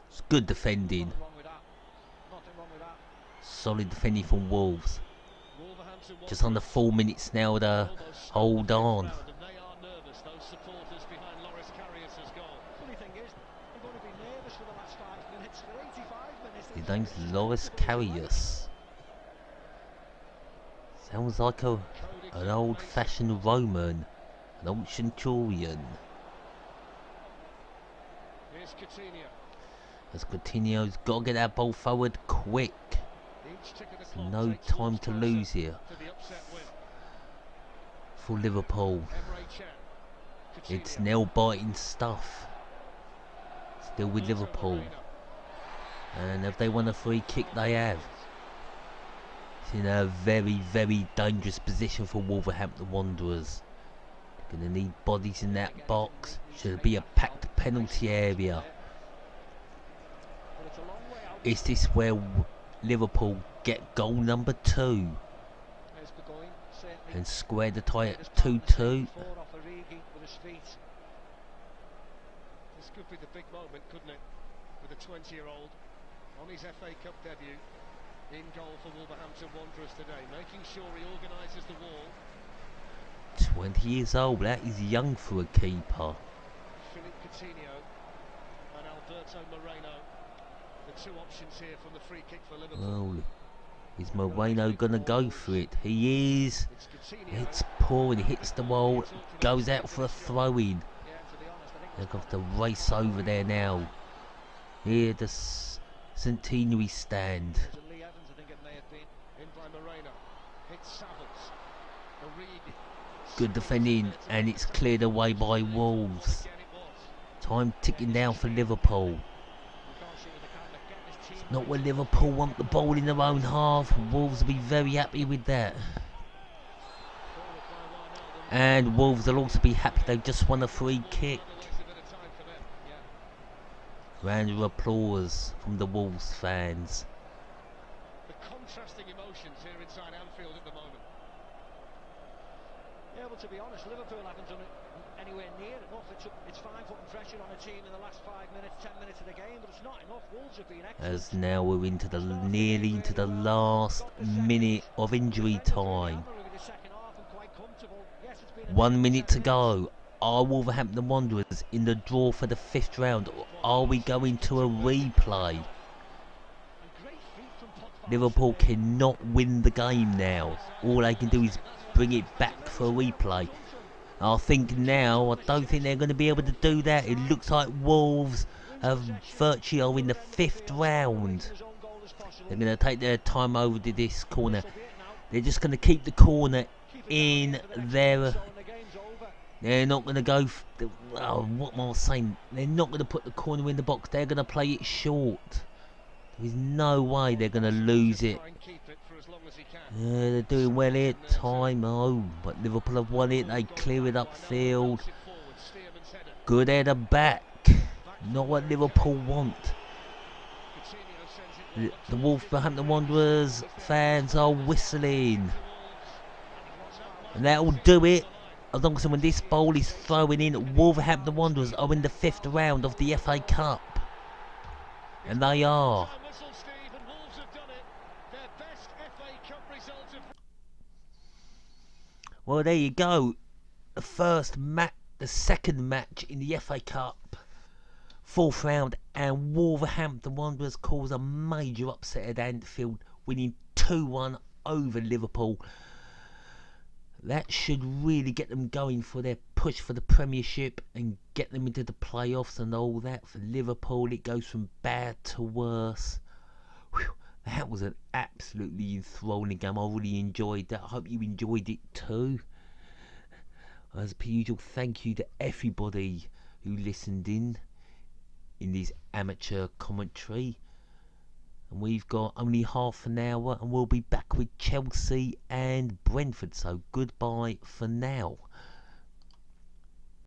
It's good defending. Solid defending from Wolves. Just under 4 minutes now to hold on. His name's Loris Karius. Sounds like an old-fashioned Roman, an old centurion. As Coutinho's got to get that ball forward quick. No time to lose here for Liverpool. It's nail-biting stuff. Still with Liverpool. And if they want a free kick, they have. It's in a very, very dangerous position for Wolverhampton Wanderers. They're going to need bodies in that box. Should be a packed penalty area. Is this where Liverpool get goal number 2? And square the tie at 2-2? This could be the big moment, couldn't it? With a 20-year-old on his FA Cup debut in goal for Wolverhampton Wanderers today, making sure he organises the wall. 20 years old, that is young for a keeper. Philippe Coutinho and Alberto Moreno, the two options here from the free kick for Liverpool. Oh, is Moreno gonna go for it? He is. It's poor and he hits the wall, goes out for a throw-in. They're going to race over there now. Here the centenary stand. Good defending, and it's cleared away by Wolves. Time ticking down for Liverpool. It's not where Liverpool want the ball in their own half. Wolves will be very happy with that. And Wolves will also be happy they've just won a free kick. Round of applause from the Wolves fans. The contrasting emotions here inside Anfield at the moment. Yeah, well, to be honest, Liverpool haven't done it anywhere near enough. It's fine putting pressure on a team in the last 5 minutes, 10 minutes of the game, but it's not enough. Wolves have been excellent. As now we're into the nearly into the last minute of injury time. 1 minute to go. Are Wolverhampton Wanderers in the draw for the 5th round? Or are we going to a replay? Liverpool cannot win the game now. All they can do is bring it back for a replay. I think now, I don't think they're going to be able to do that. It looks like Wolves virtually are in the 5th round. They're going to take their time over to this corner. They're just going to keep the corner in their... They're not going to go... what am I saying? They're not going to put the corner in the box. They're going to play it short. There's no way they're going to lose it. They're doing well here. Time, but Liverpool have won it. They clear it upfield. Good header back. Not what Liverpool want. The Wolverhampton Wanderers fans are whistling. And that'll do it. As long as when this ball is throwing in, Wolverhampton Wanderers are in the 5th round of the FA Cup. And they are. Well, there you go. The first match, the second match in the FA Cup, 4th round, and Wolverhampton Wanderers cause a major upset at Anfield, winning 2-1 over Liverpool. That should really get them going for their push for the Premiership and get them into the playoffs and all that. For Liverpool, it goes from bad to worse. Whew, that was an absolutely enthralling game. I really enjoyed that. I hope you enjoyed it too. As per usual, thank you to everybody who listened in this amateur commentary. And we've got only half an hour and we'll be back with Chelsea and Brentford. So goodbye for now.